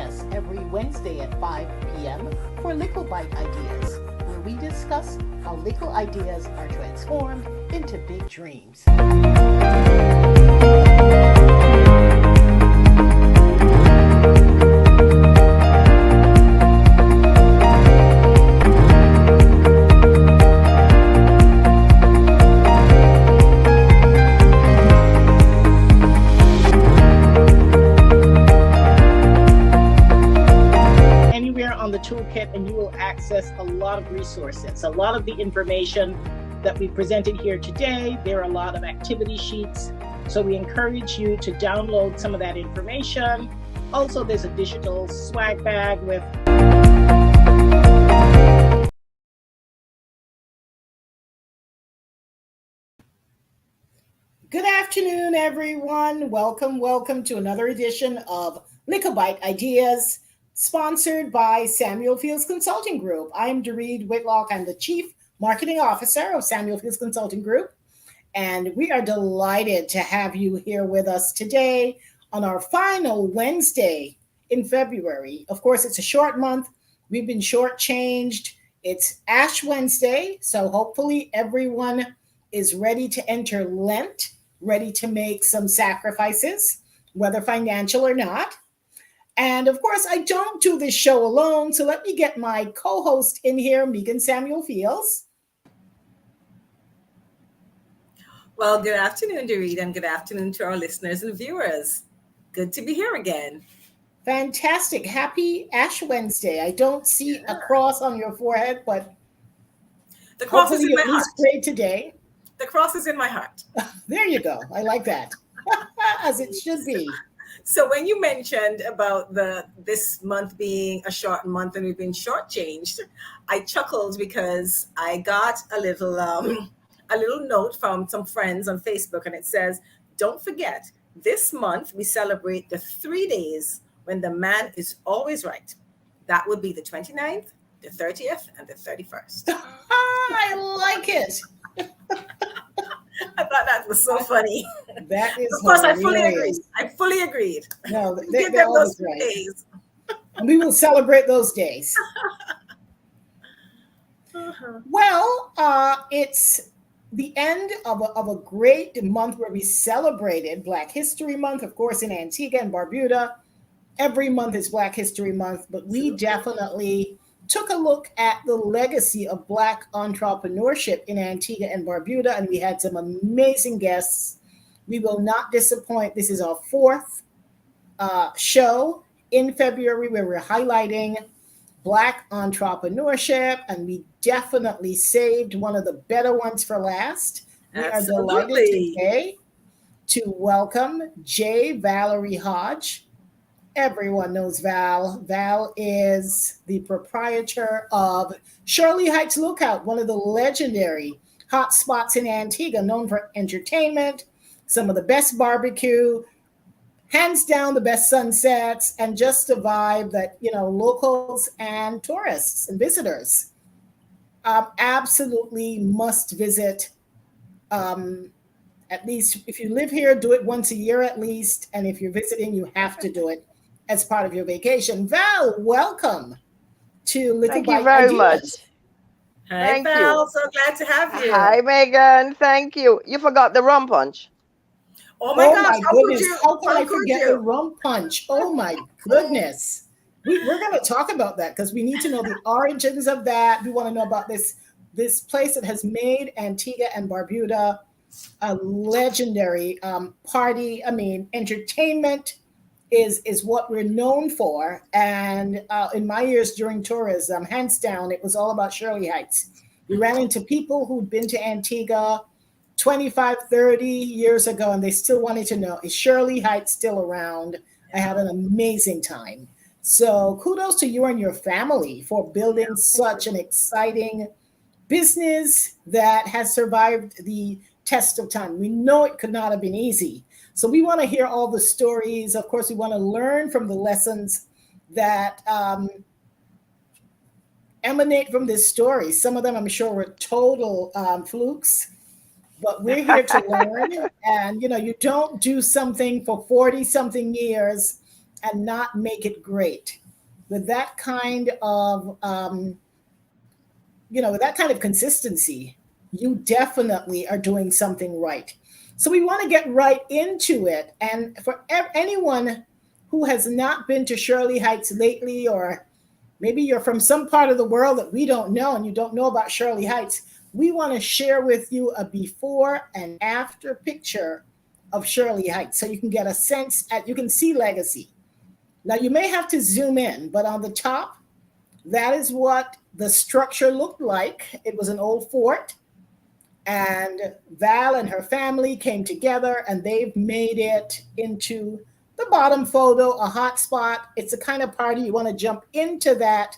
us every Wednesday at 5 p.m. for Likkle Byte Ideas, where we discuss how Likkle ideas are transformed into big dreams. On the toolkit, and you will access a lot of resources. A lot of the information that we presented here today, there are a lot of activity sheets. So we encourage you to download some of that information. Also, there's a digital swag bag with Good afternoon, everyone. Welcome to another edition of Likkle Byte Ideas, sponsored by Samuel Fields Consulting Group. I'm Doreed Whitlock. I'm the Chief Marketing Officer of Samuel Fields Consulting Group. And we are delighted to have you here with us today on our final Wednesday in February. Of course, it's a short month. We've been shortchanged. It's Ash Wednesday. So hopefully everyone is ready to enter Lent, ready to make some sacrifices, whether financial or not. And of course, I don't do this show alone, so let me get my co-host in here, Megan Samuel Fields. Well, good afternoon, Doreed, and good afternoon to our listeners and viewers. Good to be here again. Fantastic. Happy Ash Wednesday. I don't see a cross on your forehead, but the cross is in my heart. Prayed today. The cross is in my heart. There you go. I like that. As it should be. So when you mentioned about this month being a short month and we've been shortchanged, I chuckled because I got a little note from some friends on Facebook, and it says, "Don't forget, this month we celebrate the 3 days when the man is always right. That would be the 29th, the 30th, and the 31st." I like it. I thought that was so funny. That is, of course, hilarious. I fully agreed. No, give them those 3 days. And we will celebrate those days. Well, it's the end of a great month where we celebrated Black History Month, of course, in Antigua and Barbuda. Every month is Black History Month, but we definitely took a look at the legacy of Black entrepreneurship in Antigua and Barbuda, and we had some amazing guests. We will not disappoint. This is our fourth show in February where we're highlighting Black entrepreneurship, and we definitely saved one of the better ones for last. We are delighted today to welcome J. Valerie Hodge. Everyone knows Val. Val is the proprietor of Shirley Heights Lookout, one of the legendary hot spots in Antigua, known for entertainment, some of the best barbecue, hands down the best sunsets, and just a vibe that, locals and tourists and visitors absolutely must visit. At least if you live here, do it once a year at least. And if you're visiting, you have to do it as part of your vacation. Val, welcome to Likkle Byte Thank you very much. Hi, Val. So glad to have you. Hi, Megan. Thank you. You forgot the rum punch. Oh my gosh, how goodness. How can I forget the rum punch? Oh my goodness. We're going to talk about that because we need to know the origins of that. We want to know about this place that has made Antigua and Barbuda a legendary party. Entertainment is what we're known for. And in my years during tourism, hands down, it was all about Shirley Heights. We ran into people who'd been to Antigua 25, 30 years ago, and they still wanted to know, is Shirley Heights still around? I had an amazing time. So kudos to you and your family for building such an exciting business that has survived the test of time. We know it could not have been easy. So we want to hear all the stories. Of course, we want to learn from the lessons that emanate from this story. Some of them, I'm sure, were total flukes, but we're here to learn. And, you don't do something for 40-something years and not make it great. With that kind of with that kind of consistency, you definitely are doing something right. So we want to get right into it. And for anyone who has not been to Shirley Heights lately, or maybe you're from some part of the world that we don't know and you don't know about Shirley Heights, we want to share with you a before and after picture of Shirley Heights so you can get a sense you can see legacy. Now you may have to zoom in, but on the top, that is what the structure looked like. It was an old fort, and Val and her family came together and they've made it into the bottom photo, a hot spot. It's the kind of party you want to jump into that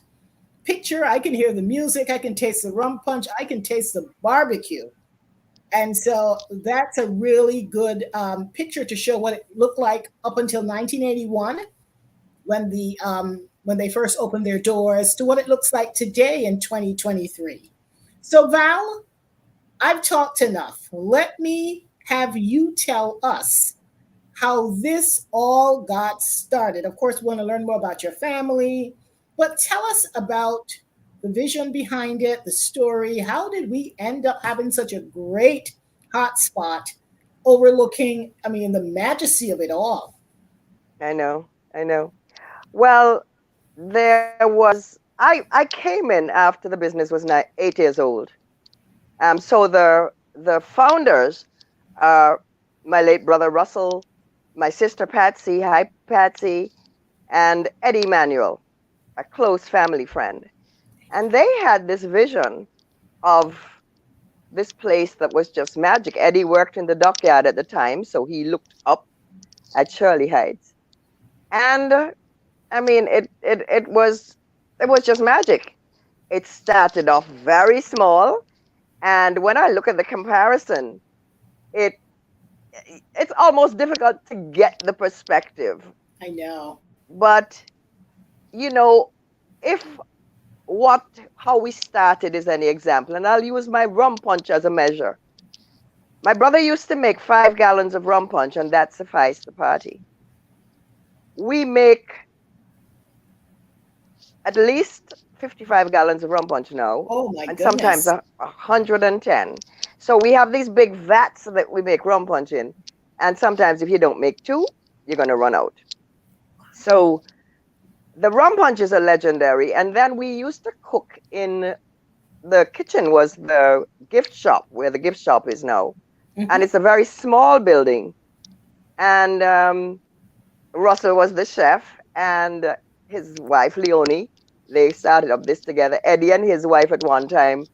picture. I can hear the music, I can taste the rum punch, I can taste the barbecue. And so that's a really good picture to show what it looked like up until 1981 when they first opened their doors to what it looks like today in 2023. So Val, I've talked enough. Let me have you tell us how this all got started. Of course, we want to learn more about your family, but tell us about the vision behind it, the story. How did we end up having such a great hotspot overlooking, the majesty of it all? I know. Well, I came in after the business was 8 years old. So the founders are my late brother Russell, my sister Patsy, hi Patsy, and Eddie Manuel, a close family friend. And they had this vision of this place that was just magic. Eddie worked in the dockyard at the time, so he looked up at Shirley Heights. And it was just magic. It started off very small, and when I look at the comparison, it's almost difficult to get the perspective. I know. But if how we started is any example, and I'll use my rum punch as a measure. My brother used to make 5 gallons of rum punch, and that sufficed the party. We make at least 55 gallons of rum punch now. Oh my and goodness. Sometimes 110. So we have these big vats that we make rum punch in. And sometimes if you don't make 2, you're going to run out. So the rum punches are legendary. And then we used to cook in the kitchen was the gift shop, where the gift shop is now. Mm-hmm. And it's a very small building. And Russell was the chef, and his wife, Leonie, they started up this together. Eddie and his wife at one time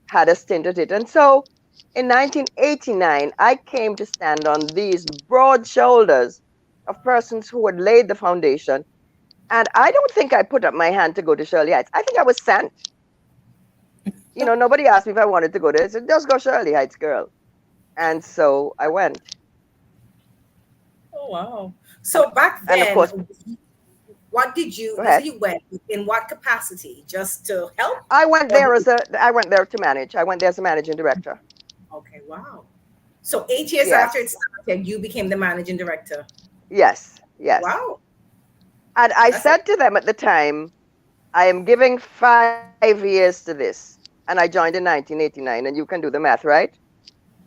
had a stint at it. And so in 1989, I came to stand on these broad shoulders of persons who had laid the foundation. And I don't think I put up my hand to go to Shirley Heights. I think I was sent. Nobody asked me if I wanted to go there. I said, just go Shirley Heights, girl. And so I went. Oh, wow. So back then, and of course, what did you, so you went in what capacity? Just to help? I went there to manage. I went there as a managing director. Okay, wow. So 8 years after it started, you became the managing director? Yes. Wow. And I said to them at the time, I am giving 5 years to this. And I joined in 1989, and you can do the math, right?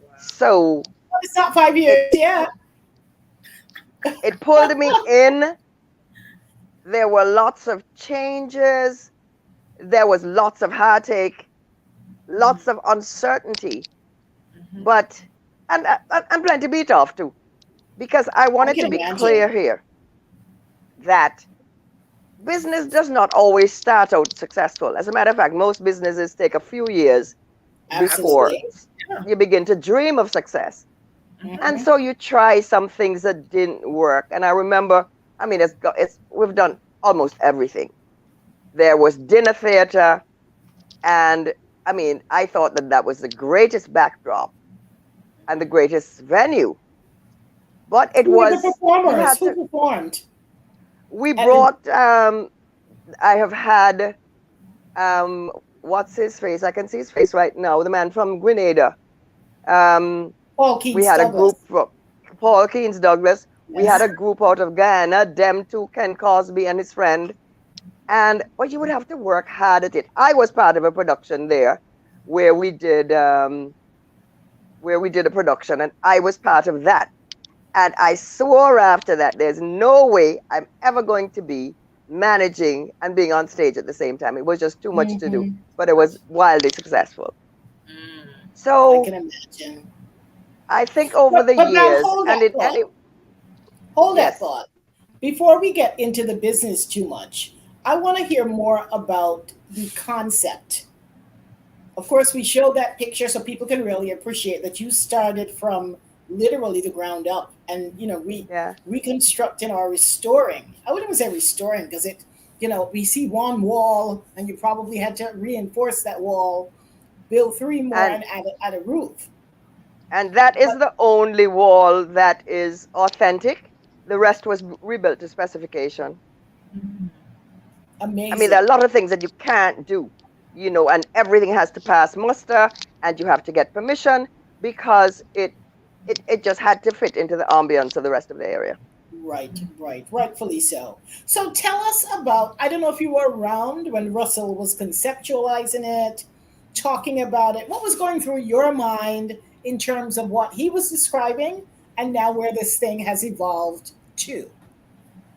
Wow. So it's not 5 years, yeah. It pulled me in. There were lots of changes. There was lots of heartache, lots of uncertainty, but and plenty beat off too, because I wanted to be clear here that business does not always start out successful. As a matter of fact, most businesses take a few years before you begin to dream of success. And so you try some things that didn't work. And I remember, we've done almost everything. There was dinner theater. And I thought that was the greatest backdrop and the greatest venue. But it was. The performers? Who performed? We brought, I have had, what's his face? I can see his face right now. The man from Grenada. Paul Keynes we had Douglas. A group from Paul Keynes Douglas. We had a group out of Guyana, them two, Ken Cosby and his friend. But you would have to work hard at it. I was part of a production there where we did a production, and I was part of that. And I swore after that, there's no way I'm ever going to be managing and being on stage at the same time. It was just too much to do, but it was wildly successful. So I can imagine. I think over the But now years, hold that thought. Before we get into the business too much, I want to hear more about the concept. Of course, we show that picture so people can really appreciate that you started from literally the ground up and reconstructing or restoring. I wouldn't even say restoring because we see one wall and you probably had to reinforce that wall, build three more and add a roof. And that is the only wall that is authentic. The rest was rebuilt to specification. Amazing. I mean, there are a lot of things that you can't do, and everything has to pass muster, and you have to get permission because it just had to fit into the ambience of the rest of the area. Right, rightfully so. So tell us about, I don't know if you were around when Russell was conceptualizing it, talking about it. What was going through your mind in terms of what he was describing and now where this thing has evolved to?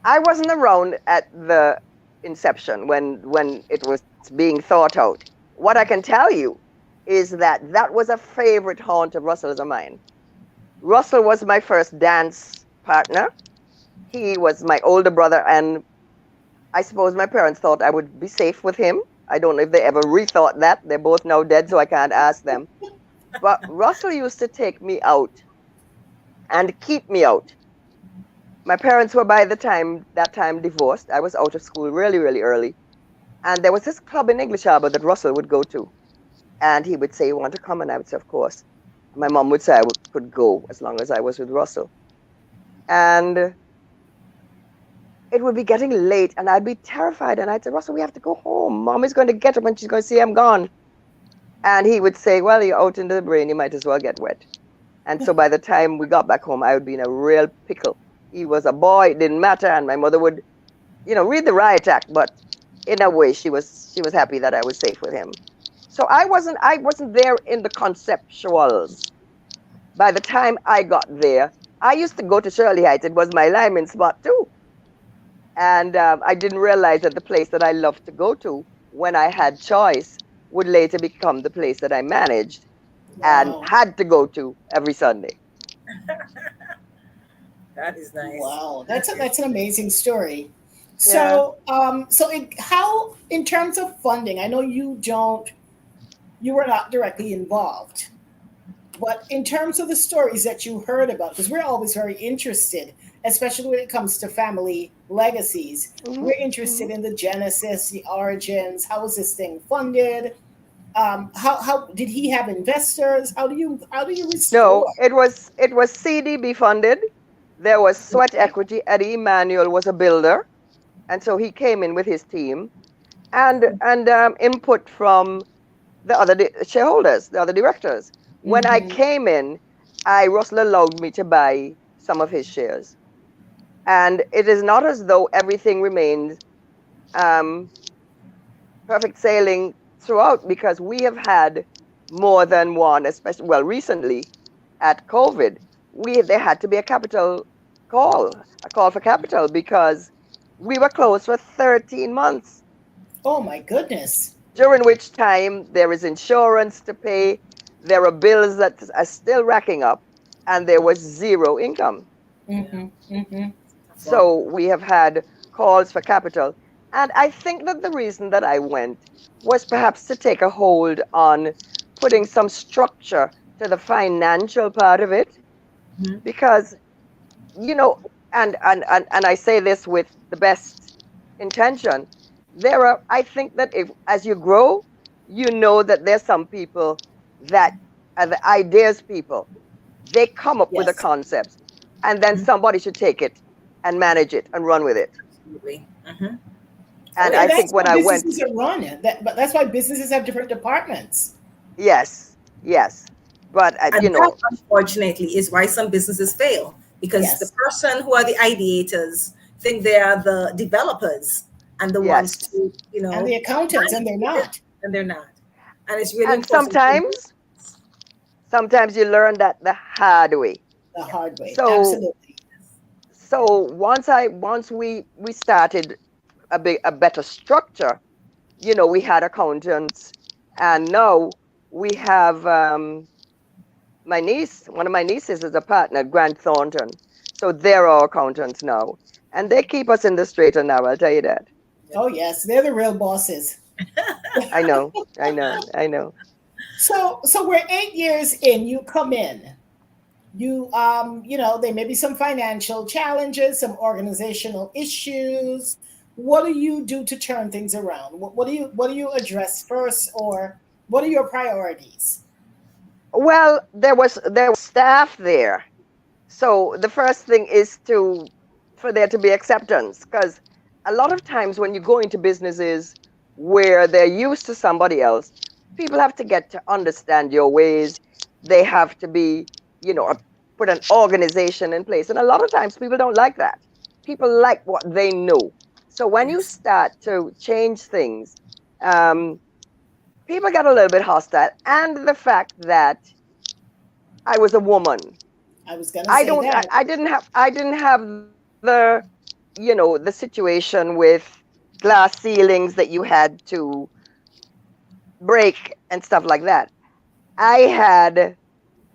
I wasn't around at the inception when it was being thought out. What I can tell you is that was a favorite haunt of Russell's of mine. Russell was my first dance partner. He was my older brother, and I suppose my parents thought I would be safe with him. I don't know if they ever rethought that. They're both now dead, so I can't ask them. But Russell used to take me out and keep me out. My parents were by that time divorced. I was out of school really, really early. And there was this club in English Harbor that Russell would go to. And he would say, "You want to come?" And I would say, "Of course." My mom would say I could go as long as I was with Russell. And it would be getting late and I'd be terrified. And I'd say, "Russell, we have to go home. Mom is going to get up and she's going to see I'm gone." And he would say, "Well, you're out in the rain. You might as well get wet." And so by the time we got back home, I would be in a real pickle. He was a boy, it didn't matter. And my mother would, read the riot act. But in a way, she was happy that I was safe with him. So I wasn't there in the conceptuals. By the time I got there, I used to go to Shirley Heights. It was my lineman spot too. And I didn't realize that the place that I loved to go to when I had choice would later become the place that I managed and had to go to every Sunday. That is nice. Wow, that's an amazing story. So, how in terms of funding? I know you were not directly involved, but in terms of the stories that you heard about, because we're always very interested, especially when it comes to family legacies. We're interested in the genesis, the origins. How was this thing funded? How did he have investors? How do you restore? No, it was CDB funded. There was sweat equity. Eddie Emanuel was a builder, and so he came in with his team, and input from the other shareholders, the other directors. When I came in, Russell allowed me to buy some of his shares, and it is not as though everything remained perfect sailing throughout, because we have had more than one, especially recently at COVID. There had to be a call for capital, because we were closed for 13 months. Oh my goodness. During which time there is insurance to pay, there are bills that are still racking up, and there was zero income. So we have had calls for capital. And I think that the reason that I went was perhaps to take a hold on putting some structure to the financial part of it. Because, and I say this with the best intention, I think that as you grow, that there's some people that are the ideas people. They come up with a concept, and then somebody should take it and manage it and run with it. Absolutely. And I think when I went, businesses are run. But that's why businesses have different departments. Yes. But that, unfortunately, is why some businesses fail, because the Yes. person who are the ideators think they are the developers and the ones Yes. to, And the accountants, and they're manage it, not. and they're not. And it's really And important to know. sometimes you learn that the hard way. The hard way. So Absolutely. once we started a better structure, we had accountants, and now we have one of my nieces is a partner at Grant Thornton. So they're our accountants now. And they keep us in the straight and narrow, I'll tell you that. Oh, yes, they're the real bosses. I know, I know, I know. So we're 8 years in. You come in. There may be some financial challenges, some organizational issues. What do you do to turn things around? What do you address first, or what are your priorities? Well, there was staff there. So the first thing is for there to be acceptance, because a lot of times when you go into businesses where they're used to somebody else, people have to get to understand your ways. They have to be, you know, put an organization in place. And a lot of times people don't like that. People like what they know. So when you Yes. start to change things, um, people get a little bit hostile. And the fact that I was a woman, I was gonna I say don't. that. I didn't have the situation with glass ceilings that you had to break and stuff like that. I had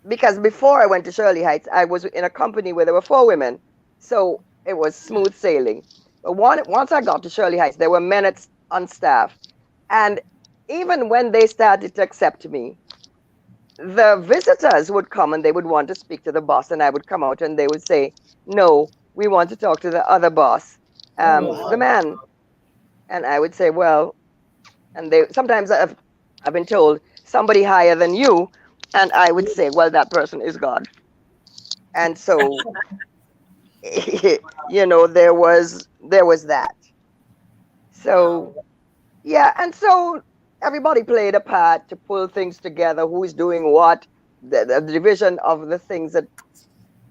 because before I went to Shirley Heights, I was in a company where there were four women, so it was smooth sailing. But once I got to Shirley Heights, there were men on staff, and even when they started to accept me, the visitors would come and they would want to speak to the boss, and I would come out and they would say, "No, we want to talk to the other boss, Oh, the wow. man." And I would say, "Well," and they sometimes I've been told somebody higher than you, and I would say, "Well, that person is God." And so, there was that. So Wow. yeah, and so everybody played a part to pull things together. Who's doing what? The division of the things that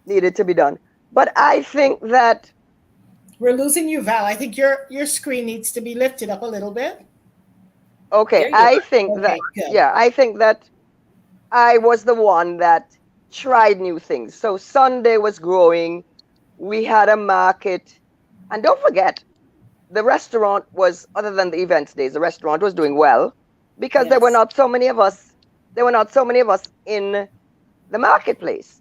needed to be done. But I think that, We're losing you, Val. I think your screen needs to be lifted up a little bit. okay, There you I are. think that, Okay, good. yeah, I think that I was the one that tried new things. So Sunday was growing. We had a market. And don't forget, the restaurant was, other than the events days, the restaurant was doing well because there were Yes. not so many of us. There were not so many of us in the marketplace.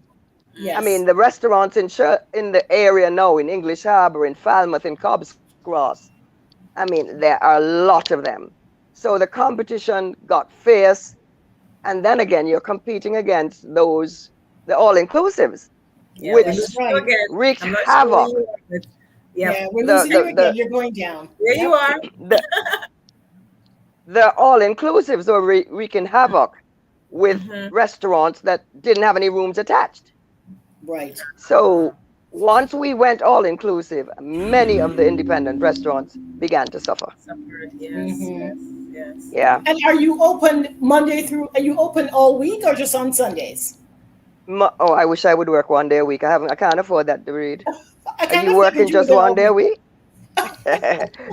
I Yes. mean, the restaurants in the area now, in English Harbor, in Falmouth, in Cobb's Cross, I mean, there are a lot of them. So the competition got fierce. And then again, you're competing against the all inclusives, Yeah, we're That's which losing you right. again. wreaked I'm not sure where havoc. you are, but yeah, Yeah, we're The, losing you the, again. You're going down. there you Yep. are. the, the all inclusives were wreaking havoc with Hmm. restaurants that didn't have any rooms attached. Right. So once we went all inclusive, many of the independent restaurants began to suffer. Suffered. Yes, Hmm. yes, yes. Yeah. And are you open Monday through? Are you open all week or just on Sundays? Oh, I wish I would work 1 day a week. I can't afford that to read. I Are kind you of working figured you were just there all 1 day a week. week?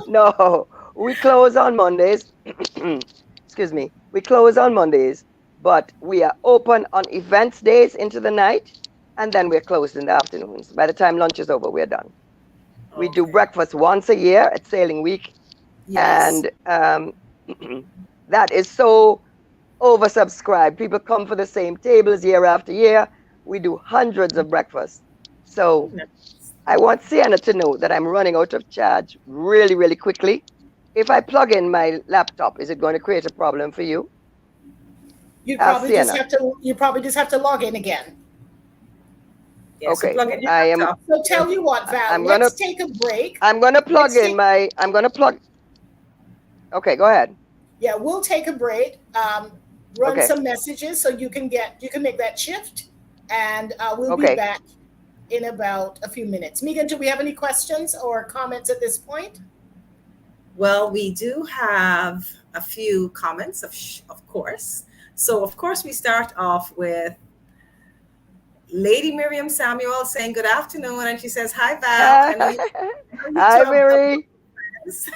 No, we close on Mondays. Excuse me. We close on Mondays, but we are open on events days into the night, and then we're closed in the afternoons. By the time lunch is over, we're done. We do Okay. breakfast once a year at Sailing Week, Yes. and that is so oversubscribed. People come for the same tables year after year. We do hundreds of breakfasts. Oh, So nice. I want Sienna to know that I'm running out of charge really, really quickly. If I plug in my laptop, is it going to create a problem for you? You Ask probably just Sienna. have to. You probably just have to log in again. Yeah, so Okay, plug in your I am. laptop. So Yes. tell you what, Val. I'm gonna. Let's take a break. I'm gonna plug Let's in take. my. I'm gonna plug. Okay, go ahead. Yeah, we'll take a break. Run Okay. some messages so you can make that shift, and we'll be Okay. back in about a few minutes. Megan, do we have any questions or comments at this point? Well, we do have a few comments, of course. So, of course, we start off with Lady Miriam Samuel saying good afternoon, and she says, "Hi Val, I know you two Hi, are Mary. friends."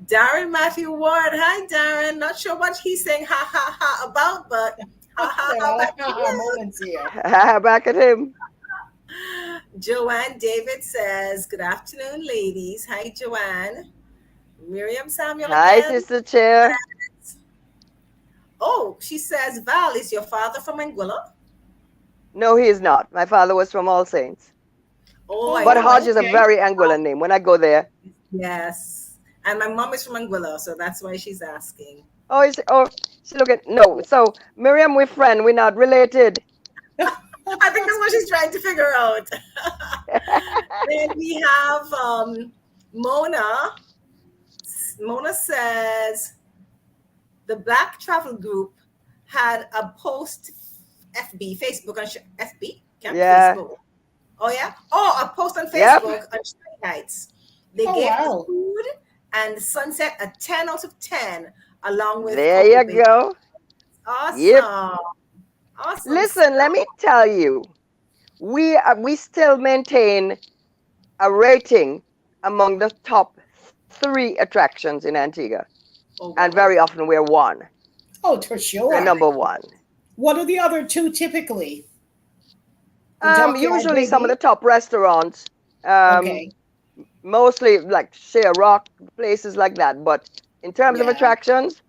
Darren Matthew Ward, hi Darren. Not sure what he's saying ha ha ha about, but ha ha There are a ha lot back of to aha you. moments here. Back at him. Joanne David says, "Good afternoon, ladies." Hi Joanne. Miriam Samuel Hi, again. Sister Chair. Oh, she says, "Val, is your father from Anguilla?" No, he is not. My father was from All Saints. Oh, I But know. Hodge Oh, is a okay. very Anguillan name. When I go there, Yes. And my mom is from Anguilla, so that's why she's asking. oh, she look at no. So Miriam, we're friend. We're not related. I think that's what she's trying to figure out. Then we have Mona. Mona says the Black Travel Group had a post FB, Facebook on FB? Can't be Yeah. Facebook. Oh, yeah? Oh, a post on Yep. Facebook on Shirley Heights. They Oh, gave the wow. food and the sunset a 10 out of 10, along with There Coco you Bacon. go. Yep. Awesome. Awesome Listen, let stuff. me tell you, we still maintain a rating among the top 3 attractions in Antigua, Oh, and wow. very often we're one. Oh, for We're sure. number one. What are the other two typically? The Dockyard Usually some of the Baby? top restaurants, Okay. mostly like Share Rock, places like that. But in terms of Yeah. attractions,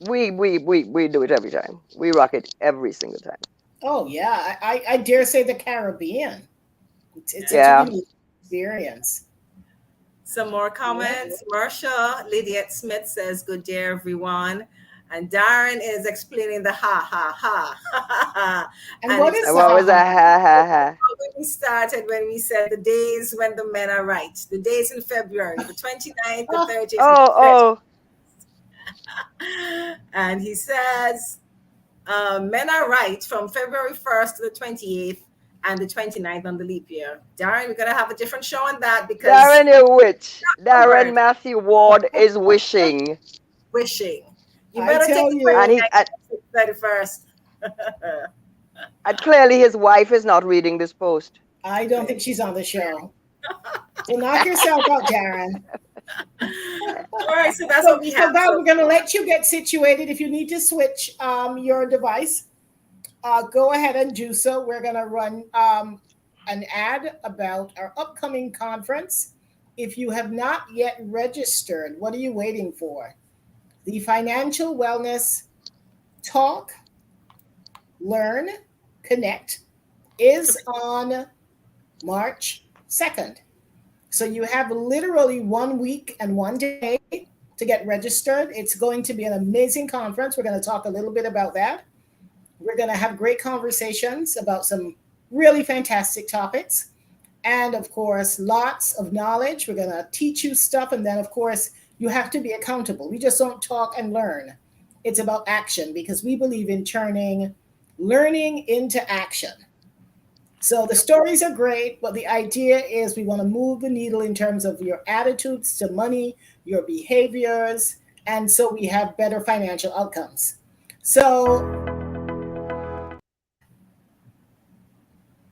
we do it every time. We rock it every single time. Oh, yeah. I dare say the Caribbean. It's such a Yeah. unique experience. Some more Yeah. comments. Marsha Lydiette Smith says, "Good day, everyone." And Darren is explaining the ha ha ha. And And what it's is And the what ha was ha? that? Ha ha ha. when we started, when we said the days when the men are right, the days in February, the 29th, the Oh, 30th, and Oh, the 30th. oh. And he says, men are right from February 1st to the 28th and the 29th on the leap year. Darren, we're going to have a different show on that because Darren, you witch. that Darren word, Matthew Ward is wishing. wishing. You I better take tell the And you, he 29th to the 31st. and clearly his wife is not reading this post. I don't think she's on the show. So knock yourself out, Darren. All right, so that's what we So have. Val, So we're going to let you get situated. If you need to switch your device, go ahead and do so. We're going to run an ad about our upcoming conference. If you have not yet registered, what are you waiting for? The Financial Wellness Talk, Learn, Connect is on March 2nd. So you have literally 1 week and 1 day to get registered. It's going to be an amazing conference. We're going to talk a little bit about that. We're going to have great conversations about some really fantastic topics. And of course, lots of knowledge. We're going to teach you stuff. And then, of course, you have to be accountable. We just don't talk and learn. It's about action because we believe in turning learning into action. So the stories are great, but the idea is we want to move the needle in terms of your attitudes to money, your behaviors, and so we have better financial outcomes. So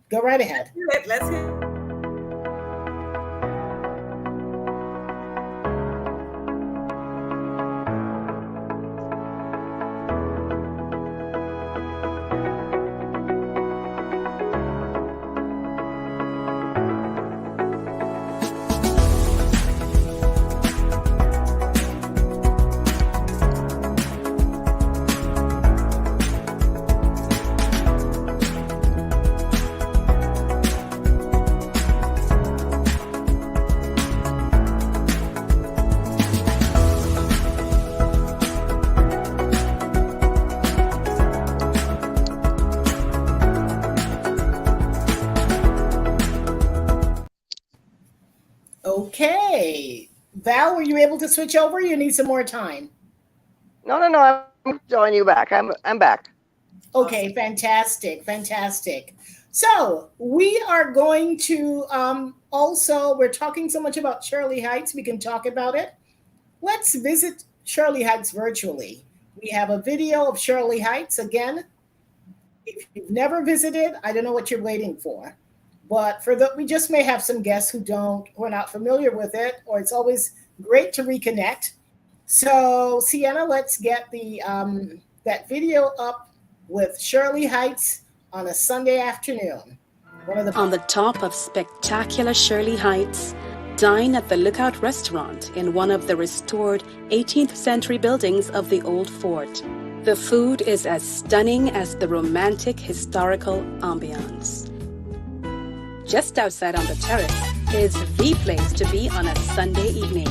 go right ahead. let's hear. Okay. Val, were you able to switch over? You need some more time. No. I'm joining you back. I'm back. Okay, Awesome. fantastic, fantastic. So we are going to also, we're talking so much about Shirley Heights, we can talk about it. Let's visit Shirley Heights virtually. We have a video of Shirley Heights again. if you've never visited, I don't know what you're waiting for. But we just may have some guests who are not familiar with it, or it's always great to reconnect. So, Sienna, let's get the that video up with Shirley Heights on a Sunday afternoon. On the top of spectacular Shirley Heights, dine at the Lookout Restaurant in one of the restored 18th century buildings of the old fort. The food is as stunning as the romantic historical ambiance. Just outside on the terrace is the place to be on a Sunday evening.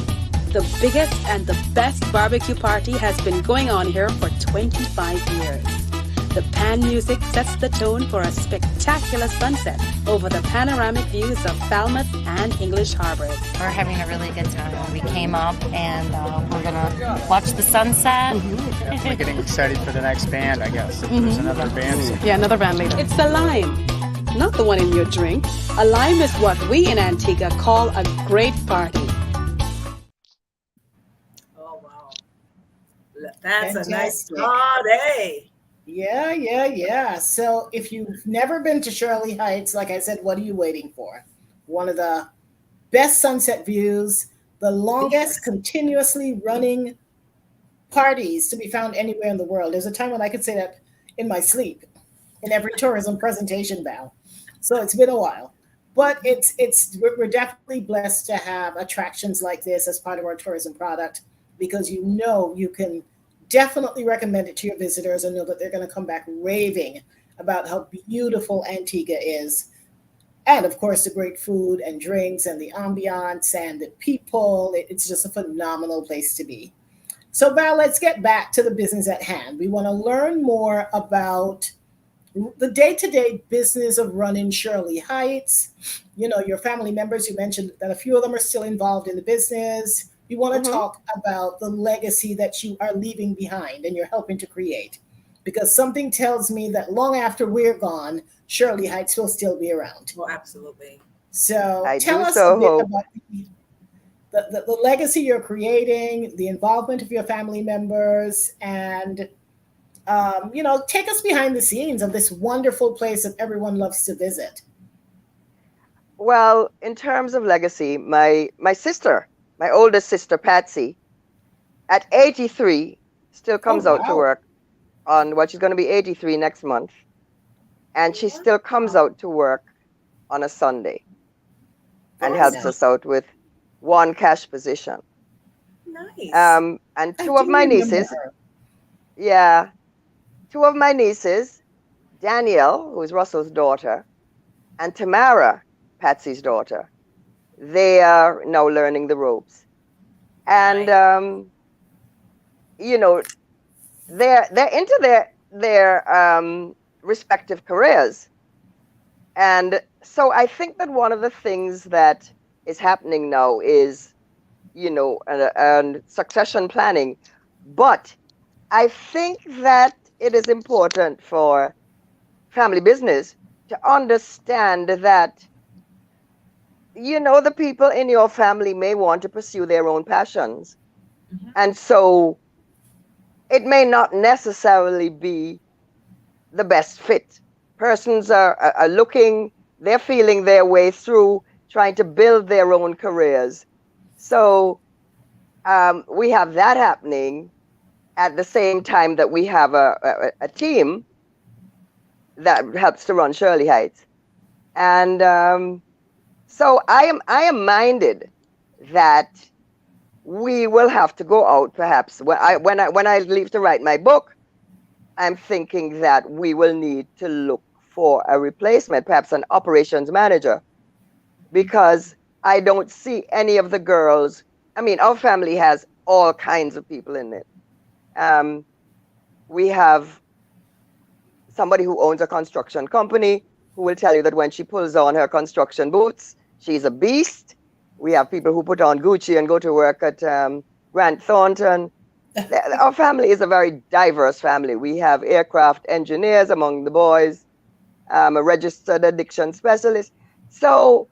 The biggest and the best barbecue party has been going on here for 25 years. The pan music sets the tone for a spectacular sunset over the panoramic views of Falmouth and English harbors. We're having a really good time. We came up and we're going to watch the sunset. We're getting excited for the next band, I guess. There's another band. Yeah, another band later. It's a lime, not the one in your drink. A lime is what we in Antigua call a great party. Oh, wow. That's fantastic. A nice party. Yeah. So if you've never been to Shirley Heights, like I said, what are you waiting for? One of the best sunset views, the longest continuously running parties to be found anywhere in the world. There's a time when I could say that in my sleep, in every tourism presentation, Val. So it's been a while. But we're definitely blessed to have attractions like this as part of our tourism product, because you can definitely recommend it to your visitors and know that they're going to come back raving about how beautiful Antigua is. And of course, the great food and drinks and the ambiance and the people. It's just a phenomenal place to be. So Val, let's get back to the business at hand. We want to learn more about the day-to-day business of running Shirley Heights. Your family members, you mentioned that a few of them are still involved in the business. You want to talk about the legacy that you are leaving behind and you're helping to create, because something tells me that long after we're gone, Shirley Heights will still be around. Well, absolutely. So tell us a bit about the legacy you're creating, the involvement of your family members, and take us behind the scenes of this wonderful place that everyone loves to visit. Well, in terms of legacy, my sister, my oldest sister, Patsy, at 83, still comes out to work on she's going to be 83 next month. And she still comes out to work on a Sunday and helps us out with one cash position. Nice. And two of my nieces, Danielle, who is Russell's daughter, and Tamara, Patsy's daughter, they are now learning the ropes. And, they're into their respective careers. And so I think that one of the things that is happening now is, succession planning. But I think that it is important for family business to understand that, the people in your family may want to pursue their own passions. Mm-hmm. And so it may not necessarily be the best fit. Persons are looking, they're feeling their way through, trying to build their own careers. So we have that happening at the same time that we have a team that helps to run Shirley Heights. And so I am minded that we will have to go out perhaps when I leave to write my book. I'm thinking that we will need to look for a replacement, perhaps an operations manager, because I don't see any of the girls. I mean, our family has all kinds of people in it. We have somebody who owns a construction company who will tell you that when she pulls on her construction boots, she's a beast. We have people who put on Gucci and go to work at Grant Thornton. Our family is a very diverse family. We have aircraft engineers among the boys, a registered addiction specialist. So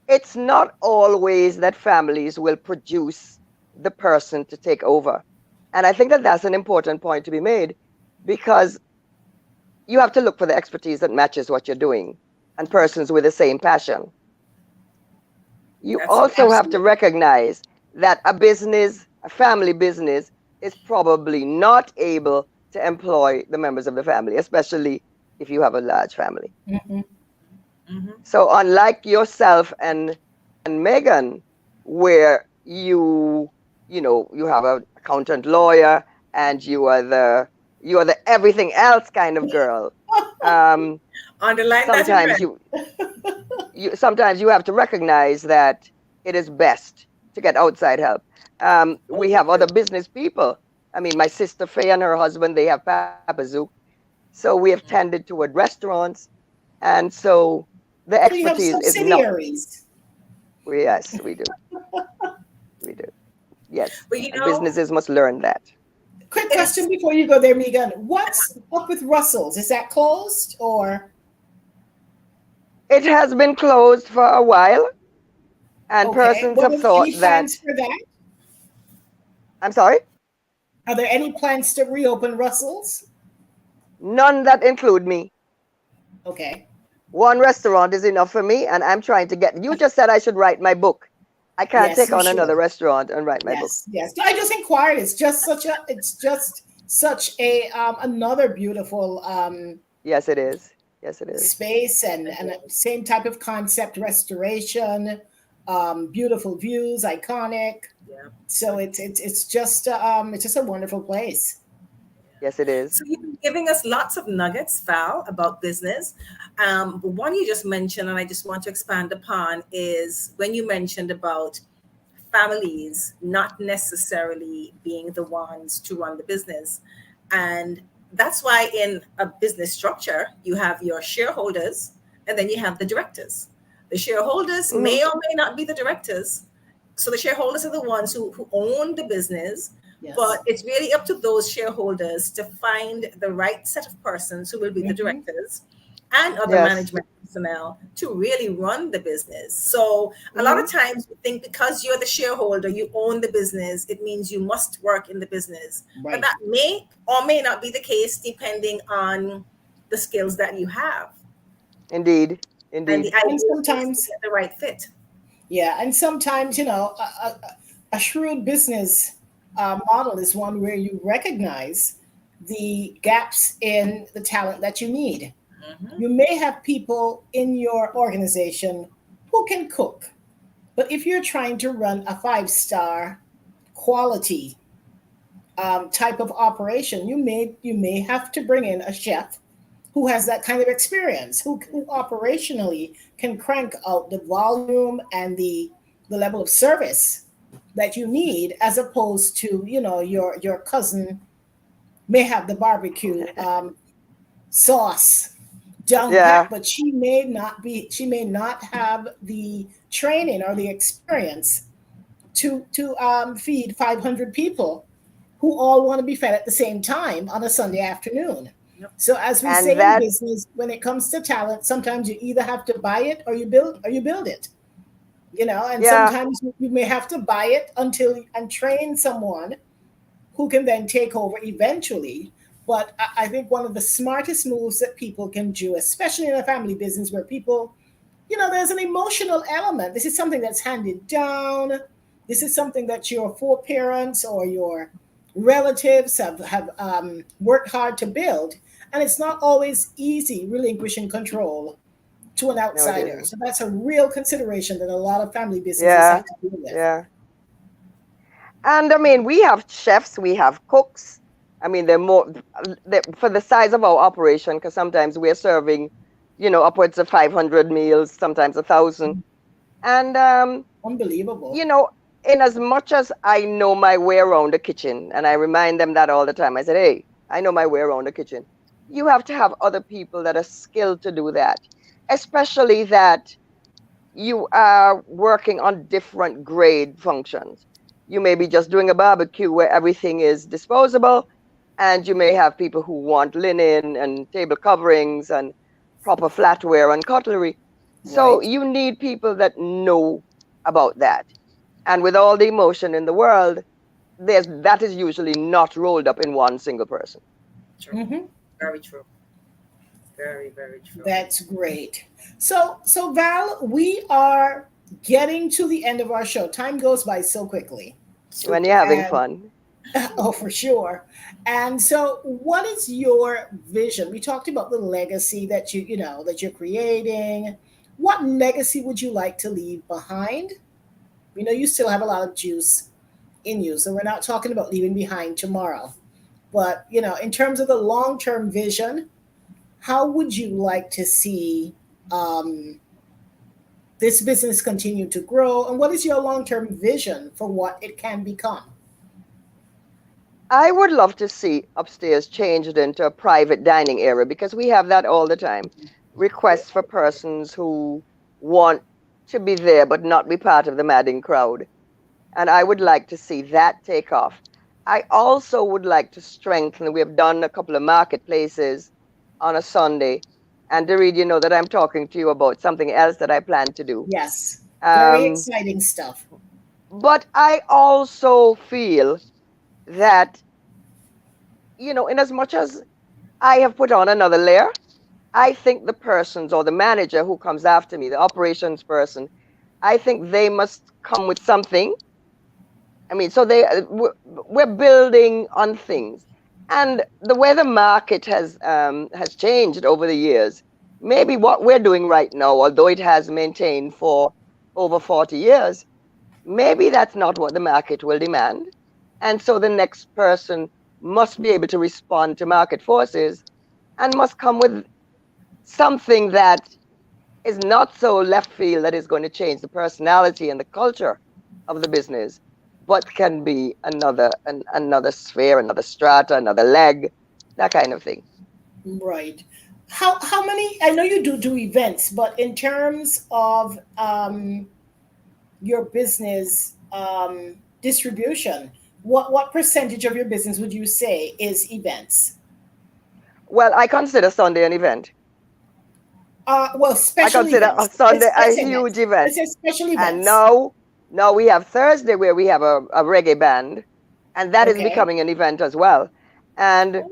it's not always that families will produce the person to take over. And I think that that's an important point to be made, because, you have to look for the expertise that matches what you're doing and persons with the same passion. You That's also have to absolutely. recognize that a family business, is probably not able to employ the members of the family, especially if you have a large family. Mhm. Mm-hmm. So unlike yourself and Megan, where you have an accountant lawyer and you are the everything else kind of girl. Underline that in Sometimes red. sometimes you have to recognize that it is best to get outside help. We have other business people. I mean, my sister Faye and her husband, they have Papa Zook. So we have tended toward restaurants. And so the So you have expertise is not, subsidiaries. yes, we do. We do. Yes. But you And know, businesses must learn that. Quick it's question before you go there, Megan. What's up with Russell's? Is that closed or It has been closed for a while, and okay? persons have thought Any that, plans for that? I'm sorry, Are there any plans to reopen Russell's? none that include me. Okay. One restaurant is enough for me, and I'm trying to get. You just said I should write my book. I can't Yes, take you on another should. restaurant and write my book. Yes, yes. I just inquired. It's just such a another beautiful Yes, it is. Yes, it is. space and same type of concept restoration, beautiful views, iconic. yeah. So it's just a wonderful place. Yes, it is. So you've been giving us lots of nuggets, Val, about business. But one you just mentioned, and I just want to expand upon, is when you mentioned about families not necessarily being the ones to run the business. And that's why in a business structure, you have your shareholders and then you have the directors. The shareholders Hmm. may or may not be the directors. So the shareholders are the ones who own the business, Yes. but it's really up to those shareholders to find the right set of persons who will be the Hmm. directors and other Yes. management personnel to really run the business. So a lot Hmm. of times we think because you're the shareholder, you own the business, it means you must work in the business. But Right. that may or may not be the case depending on the skills that you have. Indeed. And the Indeed. And idea is to sometimes, get the right fit. yeah, and sometimes, a shrewd business model is one where you recognize the gaps in the talent that you need. Mhm. You may have people in your organization who can cook, but if you're trying to run a five-star quality type of operation, you may have to bring in a chef who has that kind of experience, who operationally can crank out the volume and the level of service that you need, as opposed to your cousin may have the barbecue sauce down pat, Yeah. but she may not have the training or the experience to feed 500 people who all want to be fed at the same time on a Sunday afternoon. Yep. So as we And say in that, business, when it comes to talent, sometimes you either have to buy it or you build it. And yeah. sometimes you may have to buy it and train someone who can then take over eventually. But I think one of the smartest moves that people can do, especially in a family business where people, there's an emotional element. This is something that's handed down. This is something that your foreparents or your relatives have worked hard to build. And it's not always easy relinquishing control to an No, it outsider. isn't. So that's a real consideration that a lot of family businesses Yeah. have to deal with. Yeah. And I mean, we have chefs, we have cooks. I mean, for the size of our operation, because sometimes we're serving, upwards of 500 meals, sometimes 1,000. And, Unbelievable. you know, in as much as I know my way around the kitchen, and I remind them that all the time, I said, hey, I know my way around the kitchen. You have to have other people that are skilled to do that, especially that you are working on different grade functions. You may be just doing a barbecue where everything is disposable, and you may have people who want linen and table coverings and proper flatware and cutlery. So Right. you need people that know about that. And with all the emotion in the world, that is usually not rolled up in one single person. True. Hmm. Very true. Very, very true. That's great. So Val, we are getting to the end of our show. Time goes by so quickly. When you're having And fun. oh, for sure. And so, what is your vision? We talked about the legacy that that you're creating. What legacy would you like to leave behind? We know you still have a lot of juice in you, so we're not talking about leaving behind tomorrow. But in terms of the long-term vision, how would you like to see um, this business continue to grow? And what is your long-term vision for what it can become? I would love to see upstairs changed into a private dining area because we have that all the time. Requests for persons who want to be there but not be part of the madding crowd. And I would like to see that take off. I also would like to strengthen, we have done a couple of marketplaces on a Sunday. And Dorit, you know that I'm talking to you about something else that I plan to do. Yes, very Um, exciting stuff. but I also feel that, in as much as I have put on another layer, I think the persons or the manager who comes after me, the operations person, I think they must come with something. I mean, so we're building on things, and the way the market has changed over the years. Maybe what we're doing right now, although it has maintained for over 40 years, maybe that's not what the market will demand, and so the next person must be able to respond to market forces and must come with something that is not so left field that is going to change the personality and the culture of the business, but can be another sphere, another strata, another leg, that kind of thing. Right. How many? I know you do events, but in terms of your business distribution, what percentage of your business would you say is events? Well, I consider Sunday an event. Well, I special consider a events. Sunday a Let's say huge that. event. Let's say special And events. now we have Thursday where we have a reggae band, and that is Okay. becoming an event as well. And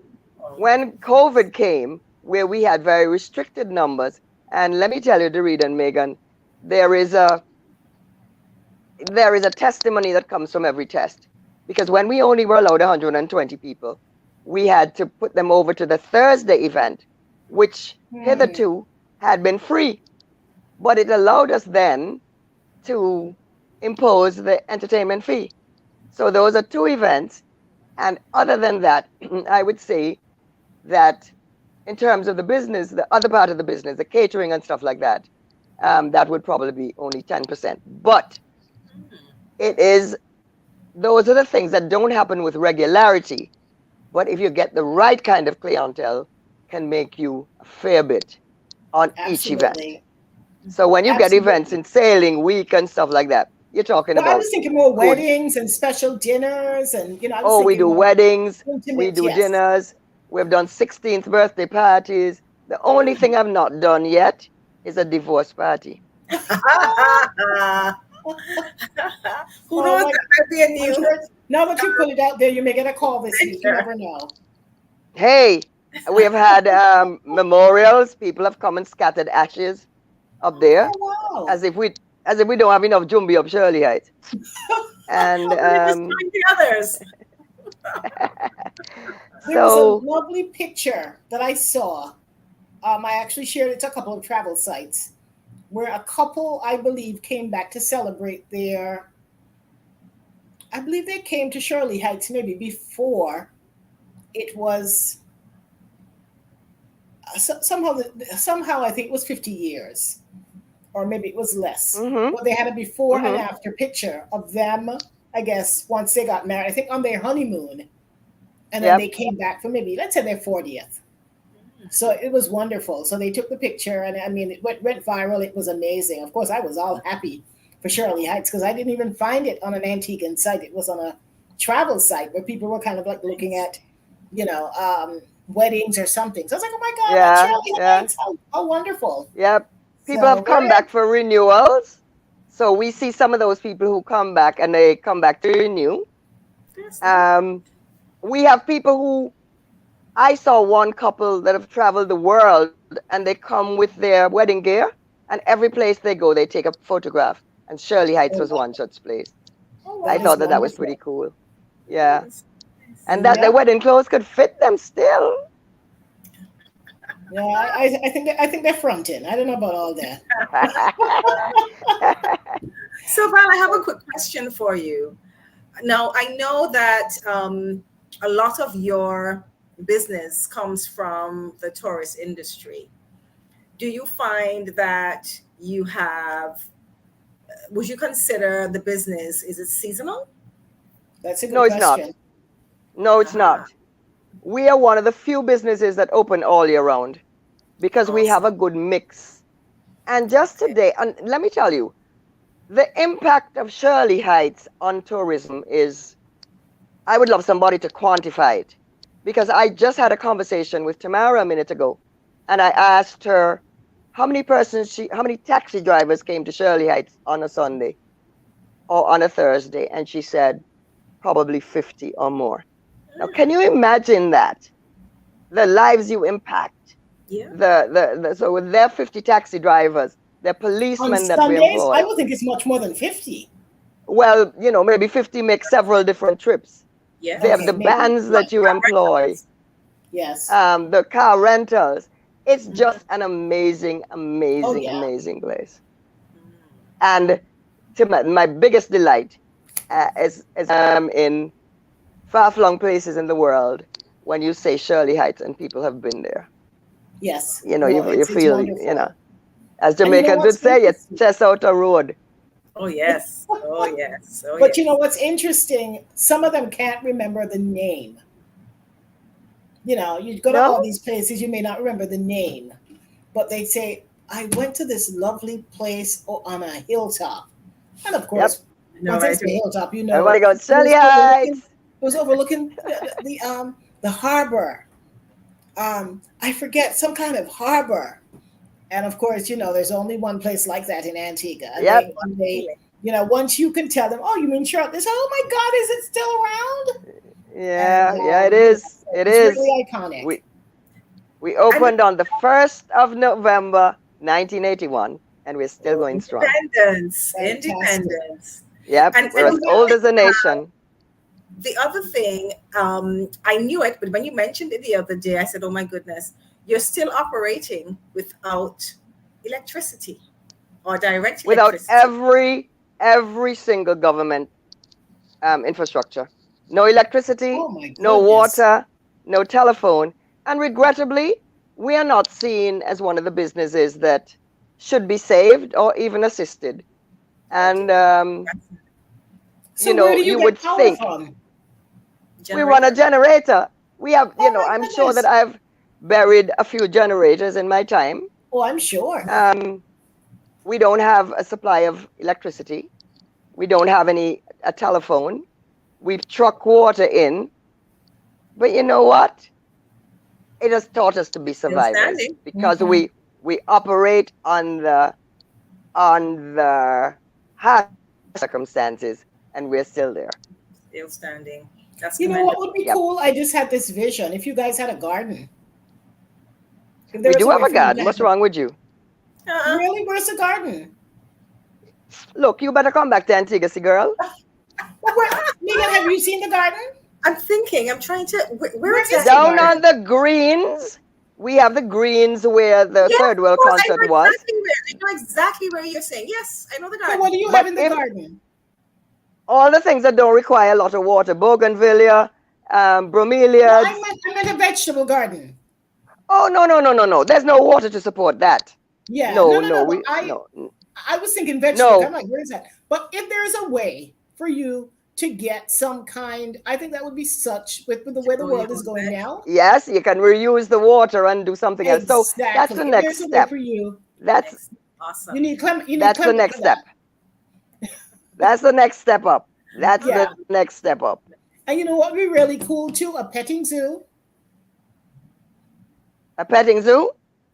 when COVID came, where we had very restricted numbers, and let me tell you, Dorit and Megan, there is a testimony that comes from every test. Because when we only were allowed 120 people, we had to put them over to the Thursday event, which hitherto had been free. But it allowed us then to impose the entertainment fee. So those are two events. And other than that, I would say that in terms of the business, the other part of the business, the catering and stuff like that, that would probably be only 10%. But those are the things that don't happen with regularity. But if you get the right kind of clientele, can make you a fair bit on each event. Absolutely. So when you get Absolutely. events in sailing week and stuff like that, you're talking Well, I about was thinking more good. weddings and special dinners, and I was Oh, we thinking do more weddings, intimate. we do Yes. dinners, we've done 16th birthday parties. The only thing I've not done yet is a divorce party. Who Oh knows? my! That might be a I'm new sure now that you put it out there, you may get a call this week. You venture. never know. Hey, we have had memorials. People have come and scattered ashes up there, Oh wow! as if we don't have enough jumbi up Shirley Heights. And We just join the others. There was a so lovely picture that I saw. I actually shared it to a couple of travel sites where a couple, I believe, came back to celebrate their. I believe they came to Shirley Heights maybe before it was somehow I think it was 50 years, or maybe it was less. mhm, But they had a before and mhm, after picture of them, I guess, once they got married, I think on their honeymoon, and then they yep, came back for maybe, let's say, their 40th. So it was wonderful. So they took the picture, and I mean, it went viral. It was amazing. Of course, I was all happy for Shirley Heights because I didn't even find it on an Antiguan site. It was on a travel site where people were kind of like looking at, you know, weddings or something. So I was like, oh my God, that's yeah, Shirley yeah, Heights. How wonderful. yep. People So have come back for renewals. So we see some of those people who come back and they come back to renew. That's nice. We have people who I saw one couple that have traveled the world and they come with their wedding gear, and every place they go, they take a photograph. And Shirley Heights was one such place. Oh, I that thought is that was wonderful. pretty cool. Yeah. Yes. And that the Yeah. wedding clothes could fit them still. Yeah, I think they're fronting. I don't know about all that. So, Val, I have a quick question for you. Now, I know that a lot of your business comes from the tourist industry. Do you find that you have, would you consider the business, is it seasonal? That's a good No, it's not. question. No, it's Ah, not. We are one of the few businesses that open all year round because we have a awesome. good mix. And just Okay. today, and let me tell you, the impact of Shirley Heights on tourism is, I would love somebody to quantify it. Because I just had a conversation with Tamara a minute ago, and I asked her how many taxi drivers came to Shirley Heights on a Sunday or on a Thursday, and she said probably 50 or more. Now, can you imagine that? The lives you impact. Yeah. So with their 50 taxi drivers, the On policemen that we Sundays, I employ, would think it's much more than 50. well, maybe 50 make several different trips. Yeah. They have Okay, the maybe. bands that you employ, Yes. the car rentals. It's Mhm. just an amazing, Oh, amazing, yeah. amazing place. Mm. And to my biggest delight is in far-flung places in the world when you say Shirley Heights and people have been there. Yes. You No, you it's feel, wonderful. as And you know Jamaicans would what's say, you interesting? chest out a road. Oh, yes. Oh, yes. Oh, But you know yes. what's interesting? Some of them can't remember the name. You know, you go to all No? these places, you may not remember the name, but they say, I went to this lovely place on a hilltop. And of Yep. course, No, once I right. say hilltop, you Everybody know, goes, it Shirley was overlooking, Heights. the harbor. I forget, some kind of harbor. And of course, you know, there's only one place like that in Antigua. And Yep. once you can tell them, oh, you mean Charlotte? They say, oh my God, is it still around? Yeah, And yeah, it is. It it's is. really iconic. We And opened on the 1st of November, 1981, and we're still Oh, going strong. independence. fantastic. Independence. Yep, And we're as you old know, as a nation. the other thing, I knew it, but when you mentioned it the other day, I said, oh my goodness, you're still operating without electricity or direct Without electricity. every single government infrastructure. No electricity, Oh my no goodness. water, no telephone. And regrettably, we are not seen as one of the businesses that should be saved or even assisted. And, So where do you you would get power think from? we run a Generator. generator. We have, Oh my I'm sure that goodness. I've buried a few generators in my time. Oh, I'm sure. We don't have a supply of electricity. We don't have a telephone. We've truck water in. But you know what? It has taught us to be Still survivors standing. because Mhm. we operate on the hard circumstances, and we're still there. Still standing. That's You know what commendable. would be Yep. cool? I just had this vision. If you guys had a garden, if there We was do a have way a for you to garden. have What's wrong with you? really, where's the garden? Look, you better come back to Antigua, girl. Megan, have you seen the garden? I'm thinking, I'm trying to, where Where is exactly? the Down garden? on the greens. We have the greens where the Yes, third of world course, I concert know was. exactly where you're saying. Yes, I know the So garden. what do you But have in the if garden? all the things that don't require a lot of water, bougainvillea, No, bromeliads. I meant a vegetable garden. Oh, no. There's no water to support that. Yeah, No, no. But no, I was thinking vegetable. I'm no. like, where is that? But if there's a way for you to get some kind, I think that would be such with the way the Oh, you world is going bet. now. Yes, you can reuse the water and do something else. So that's the Exactly. If next there's a way step. for you, That's Awesome. you need that's the Clement next for step. that. That's the next step up. That's Yeah. the next step up. And you know what would be really cool too? A petting zoo. A petting zoo.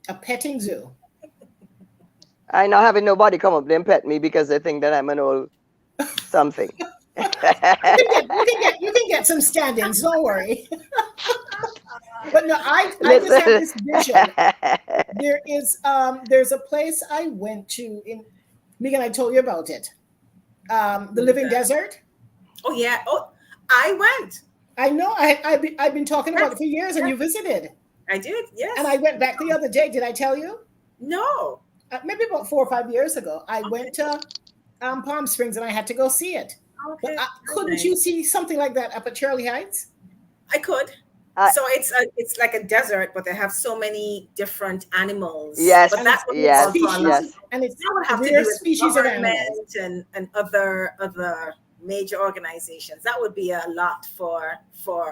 A petting zoo. I not having nobody come up there and pet me because they think that I'm an old something. You can get some stand-ins, don't worry. But no, I just have this vision there's a place I went to in Megan, I told you about it. The Living Desert. Oh yeah. Oh, I went. I know. I've been talking about it for years, and you visited. I did. Yes. And I went back the other day. Did I tell you? No. Maybe about 4 or 5 years ago. I went to Palm Springs, and I had to go see it. Okay. But couldn't you see something like that up at Shirley Heights? I could. So it's like a desert, but they have so many different animals. Yes, but that's what yes, species, and it's that would have to rare do with species of animals. government and other major organizations. That would be a lot for.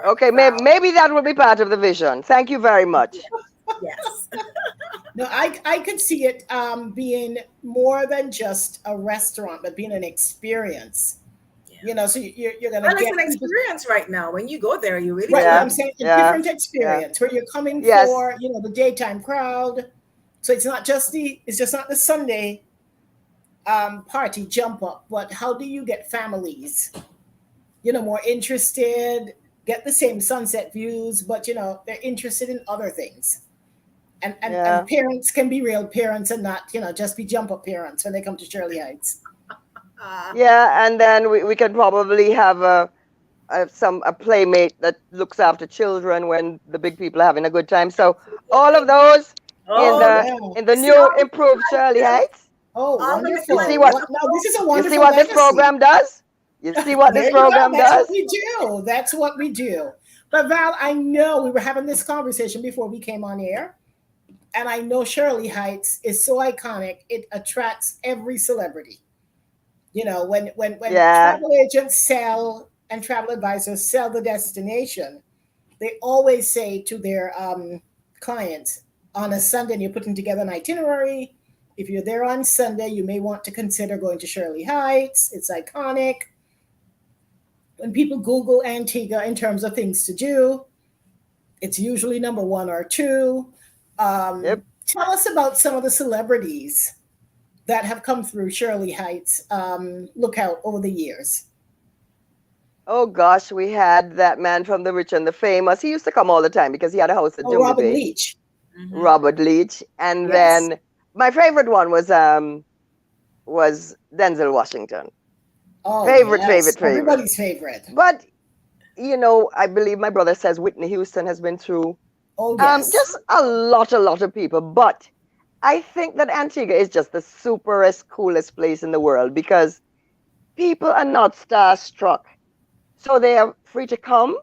Okay, maybe that will be part of the vision. Thank you very much. Yes. No, I could see it being more than just a restaurant, but being an experience. You know, so you're going to get an experience right now. When you go there, you really I'm saying a different experience where you're coming for, the daytime crowd. So it's just not the Sunday party jump up, but how do you get families, more interested, get the same sunset views, but they're interested in other things. And parents can be real parents and not, just be jump up parents when they come to Shirley Heights. Yeah, and then we can probably have a playmate that looks after children when the big people are having a good time. So all of those in the new improved Shirley Heights. Oh, wonderful! You see what? Now this is a wonderful. You see what this program does? You see what this program does? That's what we do. But Val, I know we were having this conversation before we came on air, and I know Shirley Heights is so iconic; it attracts every celebrity. When travel agents sell and travel advisors sell the destination, they always say to their clients, on a Sunday, and you're putting together an itinerary, if you're there on Sunday, you may want to consider going to Shirley Heights. It's iconic. When people Google Antigua in terms of things to do, it's usually number 1 or 2. Tell us about some of the celebrities that have come through Shirley Heights Lookout over the years. Oh gosh, we had that man from The Rich and the Famous. He used to come all the time because he had a house at Jumbo Robert Bay. Leach. Mm-hmm. Robert Leach. And then my favorite one was Denzel Washington. Oh, favorite. Everybody's favorite. But I believe my brother says Whitney Houston has been through. Oh yes. Just a lot of people. But I think that Antigua is just the superest, coolest place in the world because people are not starstruck. So they are free to come.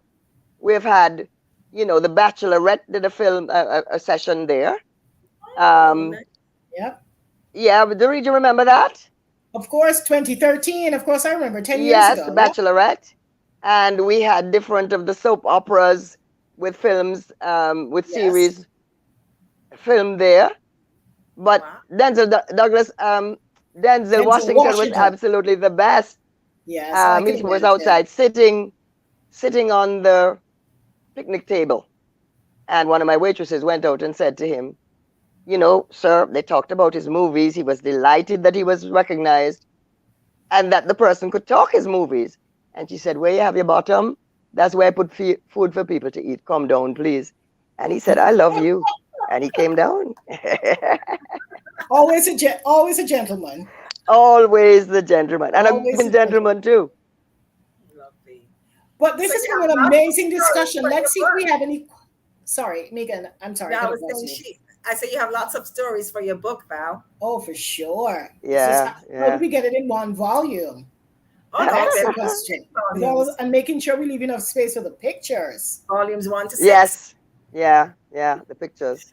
We've had, The Bachelorette did a film, a session there. Yeah, but do you remember that? Of course, 2013. Of course, I remember 10 years ago. Yes, The Bachelorette. And we had different of the soap operas with films, series filmed there. But Denzel Washington was absolutely the best. Yes, he was outside sitting on the picnic table. And one of my waitresses went out and said to him, sir, they talked about his movies. He was delighted that he was recognized and that the person could talk his movies. And she said, where you have your bottom? That's where I put food for people to eat. Come down, please. And he said, I love you. And he came down. Always a gentleman. Always the gentleman. And a good gentleman, too. Lovely. But this has been an amazing discussion. Let's see if we have any. Sorry, Megan. I'm sorry. No, I say you have lots of stories for your book, Val. Oh, for sure. Yeah. How do we get it in one volume? Oh, that's the question. I'm making sure we leave enough space for the pictures. Volumes 1 to 6. Yes. Yeah. The pictures.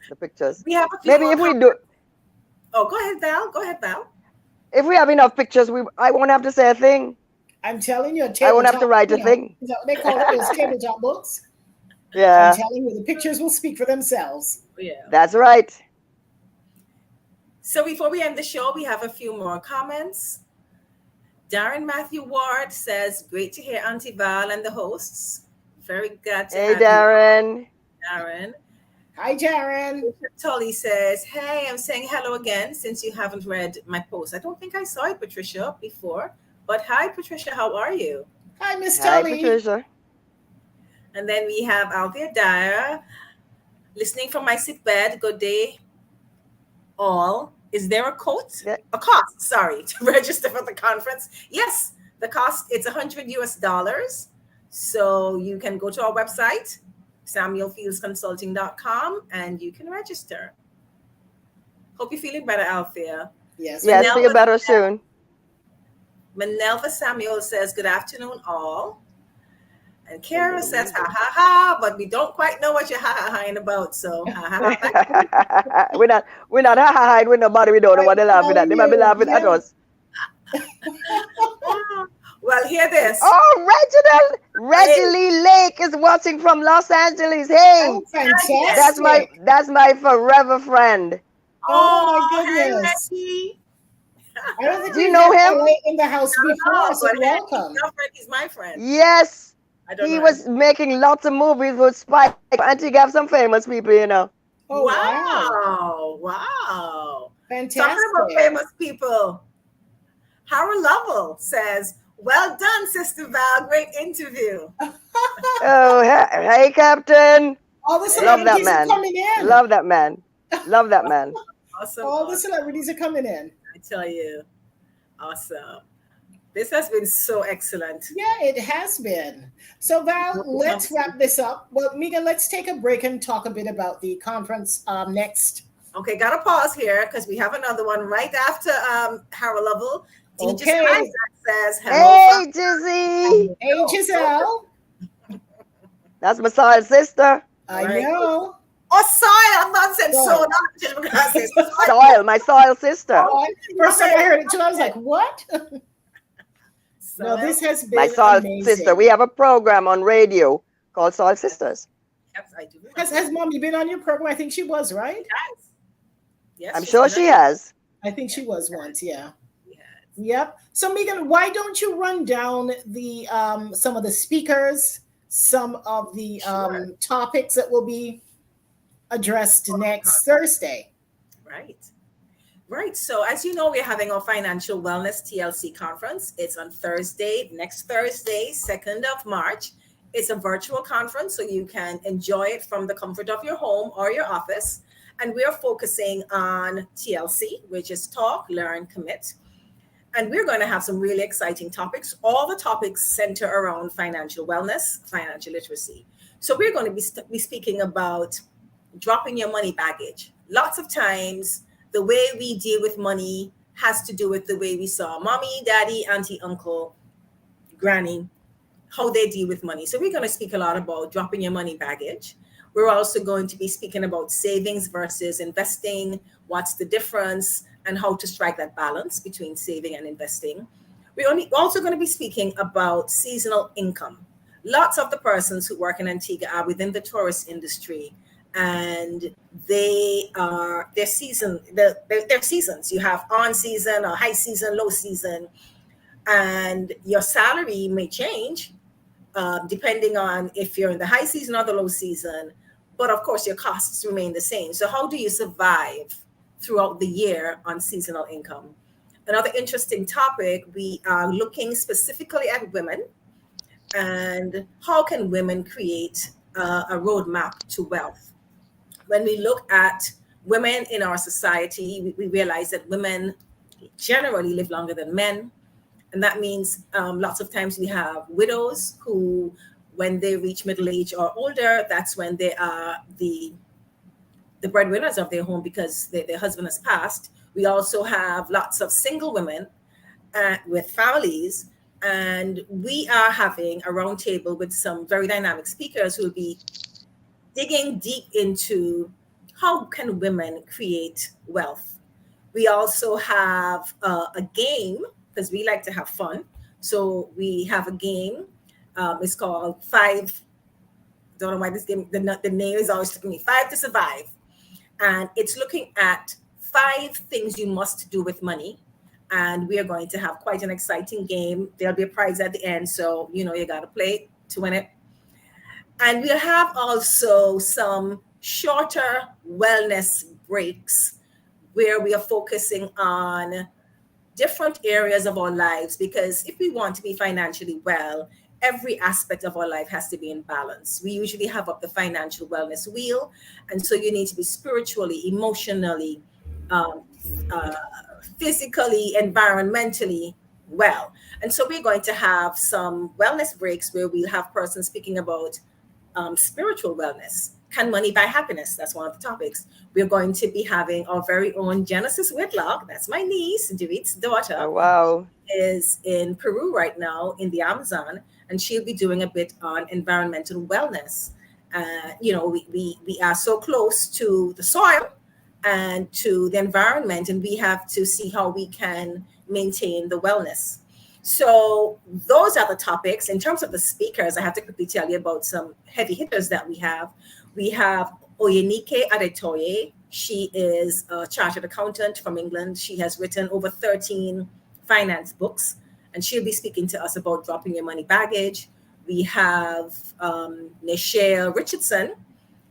We have a few Maybe if we do. Oh, go ahead, Val. If we have enough pictures, I won't have to say a thing. I'm telling you, I won't have to write a thing. Is that what they call it? Those tabletop books. Yeah. I'm telling you, the pictures will speak for themselves. Yeah. That's right. So before we end the show, we have a few more comments. Darren Matthew Ward says, great to hear Auntie Val and the hosts. Very glad to have Darren. You. Darren. Hi, Darren. Tully says, hey, I'm saying hello again since you haven't read my post. I don't think I saw it, Patricia, before. But hi, Patricia, how are you? Hi, Miss Tully. Hi, Patricia. And then we have Althea Dyer, listening from my sick bed. Good day. all, is there a cost? Yeah. A cost, sorry, to register for the conference? Yes, the cost, it's $100. So you can go to our website, samuelfieldsconsulting.com, and you can register. Hope you're feeling better, Althea. Yes. Yes, feel better soon. Manelva Samuel says, good afternoon, all. And Kara says, ha ha ha, but we don't quite know what you're ha ha haing about. So ha ha ha. we're not ha ha ha with nobody. We don't know what they're laughing at. They might be laughing at us. Well, hear this. Oh, Reggie Lee Lake is watching from Los Angeles. Hey, Oh, fantastic. that's my forever friend. Oh my goodness. Hey, I don't think Do you we've know had him? LA in the house before, so but welcome. Your friend, he's my friend. Yes, I don't he know. was making lots of movies with Spike. Antigua have some famous people, you know. Oh, wow. Wow. Fantastic. Talking about famous people. Harold Lovell says, well done, Sister Val. Great interview. Oh, hey, Captain. All the Love that celebrities are man. coming in. Love that man. Love that man. Awesome. All the celebrities are coming in. I tell you. Awesome. This has been so excellent. Yeah, it has been. So Val, let's wrap this up. Well, Megan, let's take a break and talk a bit about the conference next. Okay, gotta pause here because we have another one right after Harold Lovell. Okay. Isaac says, hello. Hey, Jizzy. Hey, Giselle. That's my side sister. I Right. know. Oh, sorry, I'm not saying so. Sorry. Not change my glasses. My soil sister. First time I heard it too, I was like, what? No, So, this has been My soil amazing. sister. We have a program on radio called Soil Sisters. yes, I do. Has Mommy been on your program? I think she was, right? Yes. Yes, I'm sure she has. I think she was once, yeah. Yes. Yep. So Megan, why don't you run down the some of the speakers, some of the Sure. topics that will be addressed next Thursday? Right. Right. So as you know, we're having our Financial Wellness TLC conference. It's on Thursday, next Thursday, 2nd of March. It's a virtual conference, so you can enjoy it from the comfort of your home or your office. And we are focusing on TLC, which is talk, learn, commit. And we're going to have some really exciting topics. All the topics center around financial wellness, financial literacy. So we're going to be speaking about dropping your money baggage. Lots of times, the way we deal with money has to do with the way we saw mommy, daddy, auntie, uncle, granny, how they deal with money. So we're going to speak a lot about dropping your money baggage. We're also going to be speaking about savings versus investing, what's the difference, and how to strike that balance between saving and investing. We're also going to be speaking about seasonal income. Lots of the persons who work in Antigua are within the tourist industry, and their seasons. You have on season or high season, low season, and your salary may change depending on if you're in the high season or the low season. But of course, your costs remain the same. So how do you survive throughout the year on seasonal income? Another interesting topic, we are looking specifically at women and how can women create a roadmap to wealth. When we look at women in our society, we realize that women generally live longer than men. And that means lots of times we have widows who, when they reach middle age or older, that's when they are the breadwinners of their home because their husband has passed. We also have lots of single women with families. And we are having a roundtable with some very dynamic speakers who will be digging deep into how can women create wealth. We also have a game because we like to have fun. So we have a game. It's called Five. Don't know why this game, the name is always taking me. 5 to Survive. And it's looking at 5 things you must do with money. And we are going to have quite an exciting game. There'll be a prize at the end. So, you got to play to win it. And we'll have also some shorter wellness breaks where we are focusing on different areas of our lives, because if we want to be financially well, every aspect of our life has to be in balance. We usually have up the financial wellness wheel. And so you need to be spiritually, emotionally, um, uh, physically, environmentally well. And so we're going to have some wellness breaks where we'll have persons speaking about spiritual wellness. Can money buy happiness? That's one of the topics. We're going to be having our very own Genesis Whitlock. That's my niece, Dorit's daughter, Oh, wow. is in Peru right now in the Amazon, and she'll be doing a bit on environmental wellness. We are so close to the soil and to the environment, and we have to see how we can maintain the wellness. So those are the topics. In terms of the speakers, I have to quickly tell you about some heavy hitters that we have. We have Oyenike Adetoye. She is a chartered accountant from England. She has written over 13 finance books, and she'll be speaking to us about dropping your money baggage. We have Nichelle Richardson.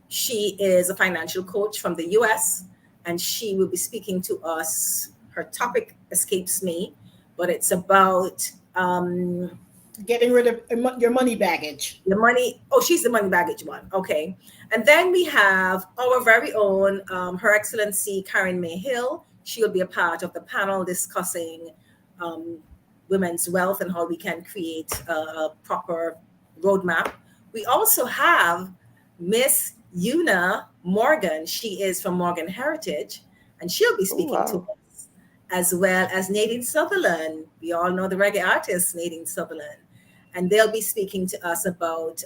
She is a financial coach from the US, and she will be speaking to us. Her topic escapes me, but it's about Getting rid of your money baggage. the money. Oh, she's the money baggage one. Okay. And then we have our very own, Her Excellency Karen May Hill. She'll be a part of the panel discussing women's wealth and how we can create a proper roadmap. We also have Miss Una Morgan. She is from Morgan Heritage, and she'll be Oh, speaking to wow. us, as well as Nadine Sutherland. We all know the reggae artist Nadine Sutherland, and they'll be speaking to us about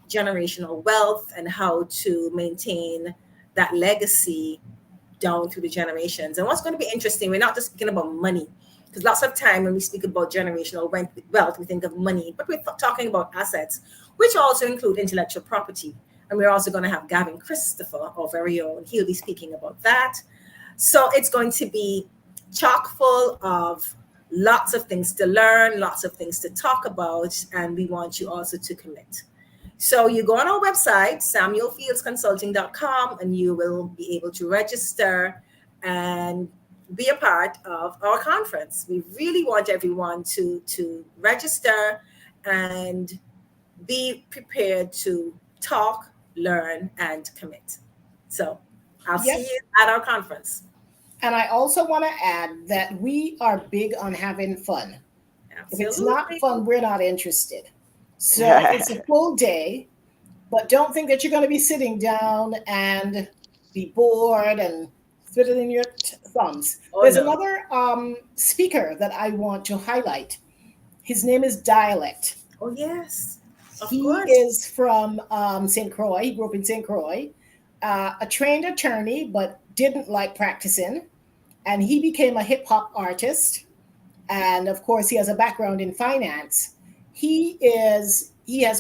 generational wealth and how to maintain that legacy down through the generations. And what's going to be interesting, we're not just speaking about money, because lots of time when we speak about generational wealth, we think of money, but we're talking about assets, which also include intellectual property. And we're also going to have Gavin Christopher, our very own. He'll be speaking about that. So it's going to be chock full of lots of things to learn, lots of things to talk about, and we want you also to commit. So you go on our website, samuelfieldsconsulting.com, and you will be able to register and be a part of our conference. We really want everyone to register and be prepared to talk, learn, and commit. So I'll see Yes. you at our conference. And I also want to add that we are big on having fun. If it's not Absolutely. fun, we're not interested. So it's a full day, but don't think that you're going to be sitting down and be bored and twiddling your thumbs. Oh, There's no. another speaker that I want to highlight. His name is Dialect. Oh, yes. Of He course. is from St. Croix. He grew up in St. Croix, a trained attorney, but didn't like practicing. And he became a hip hop artist. And of course, he has a background in finance. He has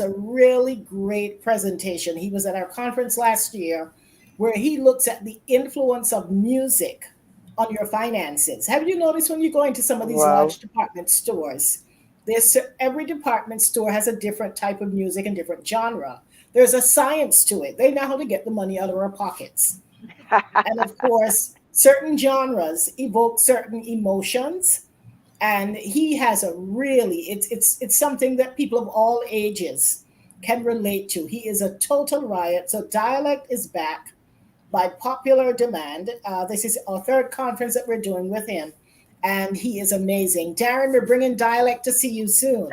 a really great presentation. He was at our conference last year where he looks at the influence of music on your finances. Have you noticed when you go into some of these Wow. large department stores, every department store has a different type of music and different genre. There's a science to it. They know how to get the money out of our pockets. And of course, certain genres evoke certain emotions. And he has a really it's something that people of all ages can relate to. He is a total riot. So Dialect is back by popular demand. This is our third conference that we're doing with him, and he is amazing. Darren, we're bringing Dialect to see you soon.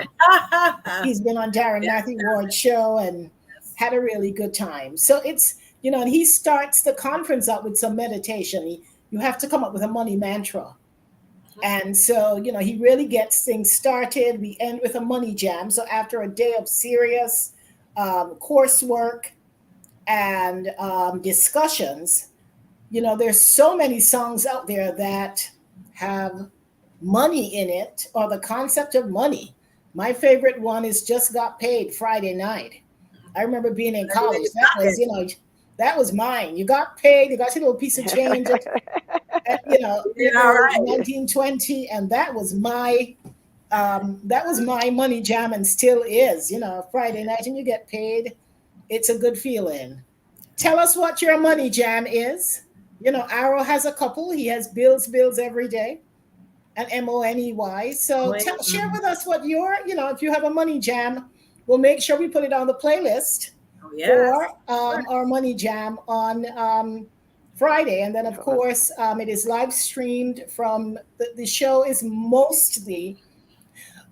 He's been on Darren Matthew Ward's show and had a really good time. So it's, and he starts the conference out with some meditation. You have to come up with a money mantra. And so, he really gets things started. We end with a money jam. So after a day of serious coursework and discussions, there's so many songs out there that have money in it or the concept of money. My favorite one is Just Got Paid Friday Night. I remember being in college. That was mine. You got paid, you got your little piece of change at All right. 1920, and that was my money jam and still is. Friday night and you get paid. It's a good feeling. Tell us what your money jam is. Arrow has a couple. He has bills every day, and MONEY. So share with us what if you have a money jam, we'll make sure we put it on the playlist Oh, yes. for our money jam on Friday. And then, of course, it is live streamed from the show is mostly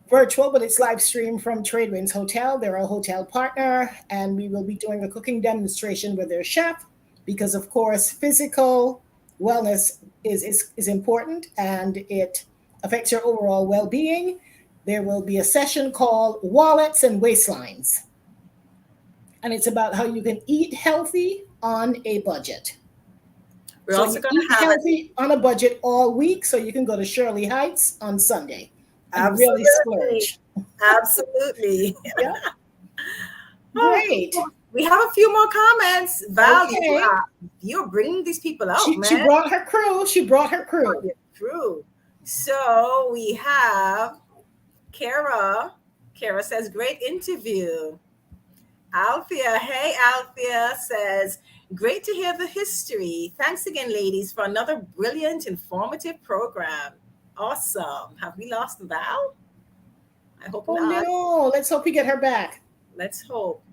virtual, but it's live streamed from Tradewinds Hotel. They're a hotel partner, and we will be doing a cooking demonstration with their chef because, of course, physical wellness is important and it affects your overall well-being. There will be a session called Wallets and Waistlines, and it's about how you can eat healthy on a budget. We're So also you going eat to have healthy on a budget all week, so you can go to Shirley Heights on Sunday and really Absolutely. splurge. Absolutely. Yeah. Great. We have a few more comments. Val, Okay. you're bringing these people out, She man. brought her crew. She brought her crew. True. So we have Kara. Kara says, great interview. Althea, hey, Althea says, great to hear the history. Thanks again, ladies, for another brilliant, informative program. Awesome. Have we lost Val? I hope Oh not. no! Let's hope we get her back. Let's hope.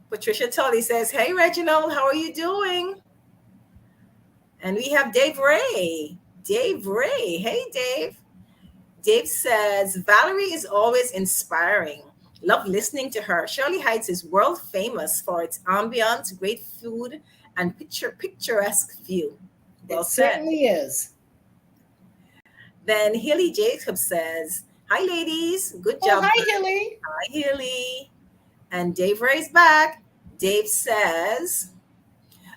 Patricia Tully says, hey, Reginald, how are you doing? And we have Dave Ray. Dave Ray. Hey, Dave. Dave says, Valerie is always inspiring. Love listening to her. Shirley Heights is world famous for its ambiance, great food, and picturesque view. Well It said. certainly is. Then Hilly Jacob says, hi, ladies. Good Oh, job. hi, Hilly. Hi, Hilly. And Dave Ray's back. Dave says,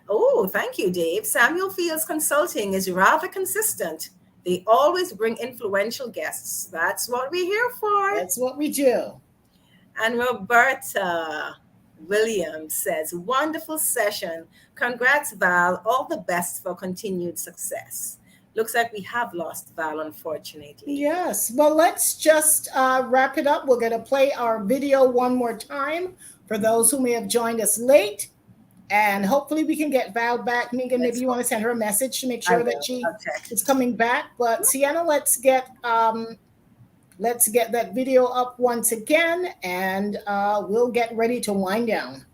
oh, thank you, Dave. Samuel Fields Consulting is rather consistent. They always bring influential guests. That's what we're here for. That's what we do. And Roberta Williams says, wonderful session. Congrats, Val. All the best for continued success. Looks like we have lost Val, unfortunately. Yes. Well, let's just wrap it up. We're going to play our video one more time for those who may have joined us late. And hopefully we can get Val back. Megan, maybe you want to send her a message to make sure that she is coming back. But Sienna, let's get that video up once again, and we'll get ready to wind down.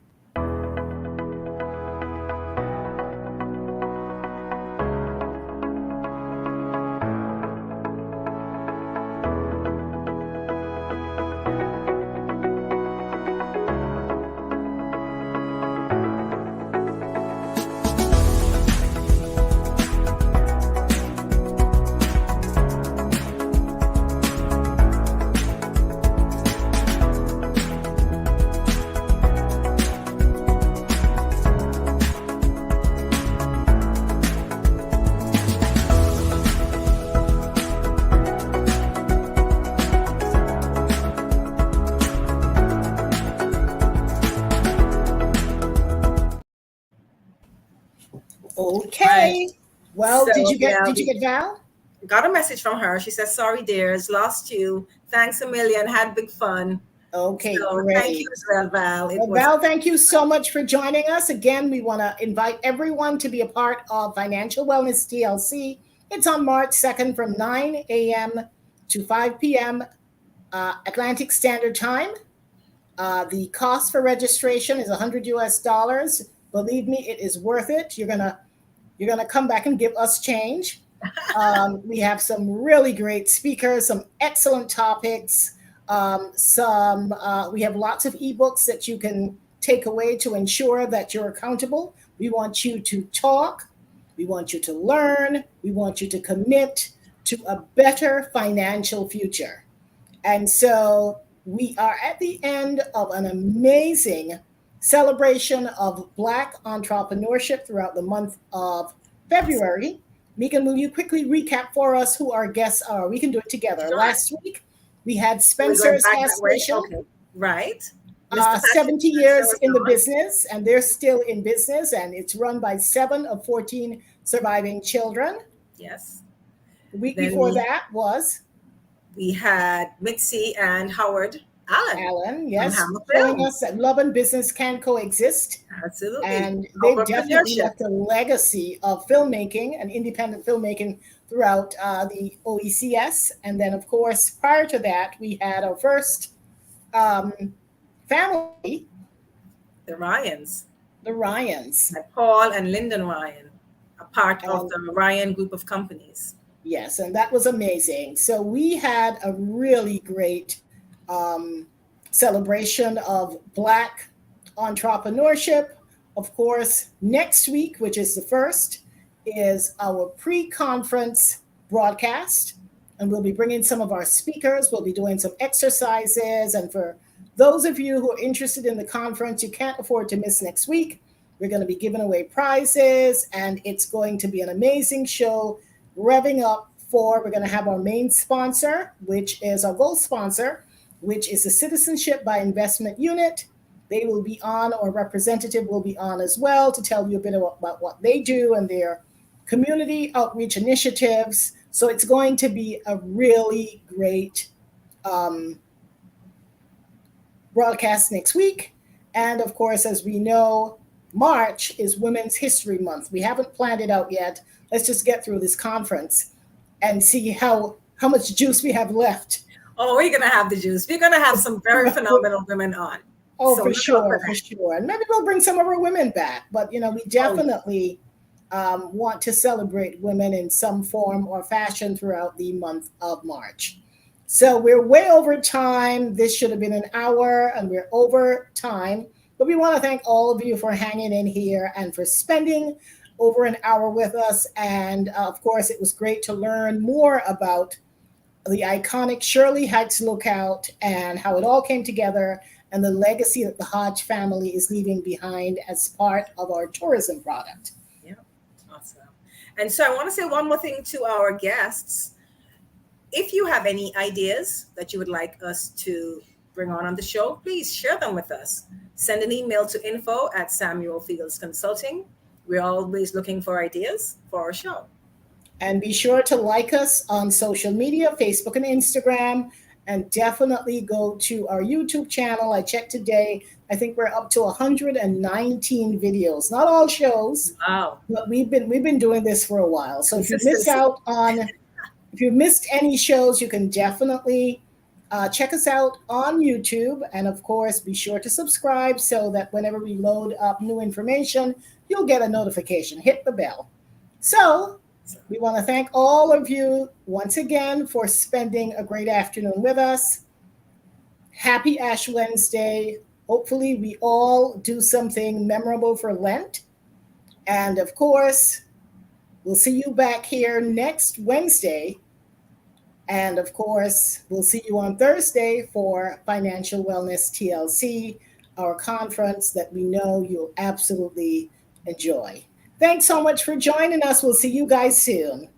Okay. Well, So, did you get Val? Got a message from her. She says, sorry, dears, lost you. Thanks a million. Had big fun. Okay, So great. thank you as well, Val. Well, Val, thank you so much for joining us. Again, we want to invite everyone to be a part of Financial Wellness TLC. It's on March 2nd from 9 a.m. to 5 p.m. Atlantic Standard Time. The cost for registration is $100 US. Believe me, it is worth it. You're gonna come back and give us change. We have some really great speakers, some excellent topics. We have lots of ebooks that you can take away to ensure that you're accountable. We want you to talk. We want you to learn. We want you to commit to a better financial future. And so we are at the end of an amazing celebration of Black entrepreneurship throughout the month of February. Megan, will you quickly recap for us who our guests are? We can do it together. Sure. Last week, we had Spencer's Gas Station. Okay. Right. 70 years in the business, and they're still in business, and it's run by 7 of 14 surviving children. Yes. The week before that was? We had Mitzi and Howard Allen. Yes, showing us that love and business can coexist. Absolutely. And they've definitely left a legacy of filmmaking and independent filmmaking throughout the OECS. And then, of course, prior to that, we had our first family. The Ryans. The Ryans. By Paul and Lyndon Ryan, a part of And the Ryan group of companies. yes, and that was amazing. So we had a really great celebration of Black entrepreneurship. Of course, next week, which is the first, is our pre-conference broadcast. And we'll be bringing some of our speakers. We'll be doing some exercises. And for those of you who are interested in the conference, you can't afford to miss next week. We're going to be giving away prizes, and it's going to be an amazing show, revving up for, we're going to have our main sponsor, which is our gold sponsor, which is the Citizenship by Investment Unit. They will be on, or a representative will be on as well, to tell you a bit about what they do and their community outreach initiatives. So it's going to be a really great broadcast next week. And of course, as we know, March is Women's History Month. We haven't planned it out yet. Let's just get through this conference and see how much juice we have left. Oh, we're going to have the juice. We're going to have some very phenomenal women on. Oh, so for sure. And maybe we'll bring some of our women back. But, we definitely want to celebrate women in some form or fashion throughout the month of March. So we're way over time. This should have been an hour, and we're over time. But we want to thank all of you for hanging in here and for spending over an hour with us. And of course, it was great to learn more about the iconic Shirley Heights Lookout and how it all came together, and the legacy that the Hodge family is leaving behind as part of our tourism product. Yeah, awesome. And so I want to say one more thing to our guests. If you have any ideas that you would like us to bring on the show, please share them with us. Send an email to info@SamuelFields Consulting. We're always looking for ideas for our show. And be sure to like us on social media, Facebook and Instagram, and definitely go to our YouTube channel. I checked today. I think we're up to 119 videos. Not all shows, wow, but we've been doing this for a while. So if you missed any shows, you can definitely check us out on YouTube. And of course, be sure to subscribe so that whenever we load up new information, you'll get a notification. Hit the bell. So we want to thank all of you once again for spending a great afternoon with us. Happy Ash Wednesday. Hopefully we all do something memorable for Lent. And of course, we'll see you back here next Wednesday. And of course, we'll see you on Thursday for Financial Wellness TLC, our conference that we know you'll absolutely enjoy. Thanks so much for joining us. We'll see you guys soon.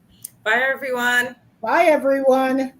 Bye, everyone. Bye, everyone.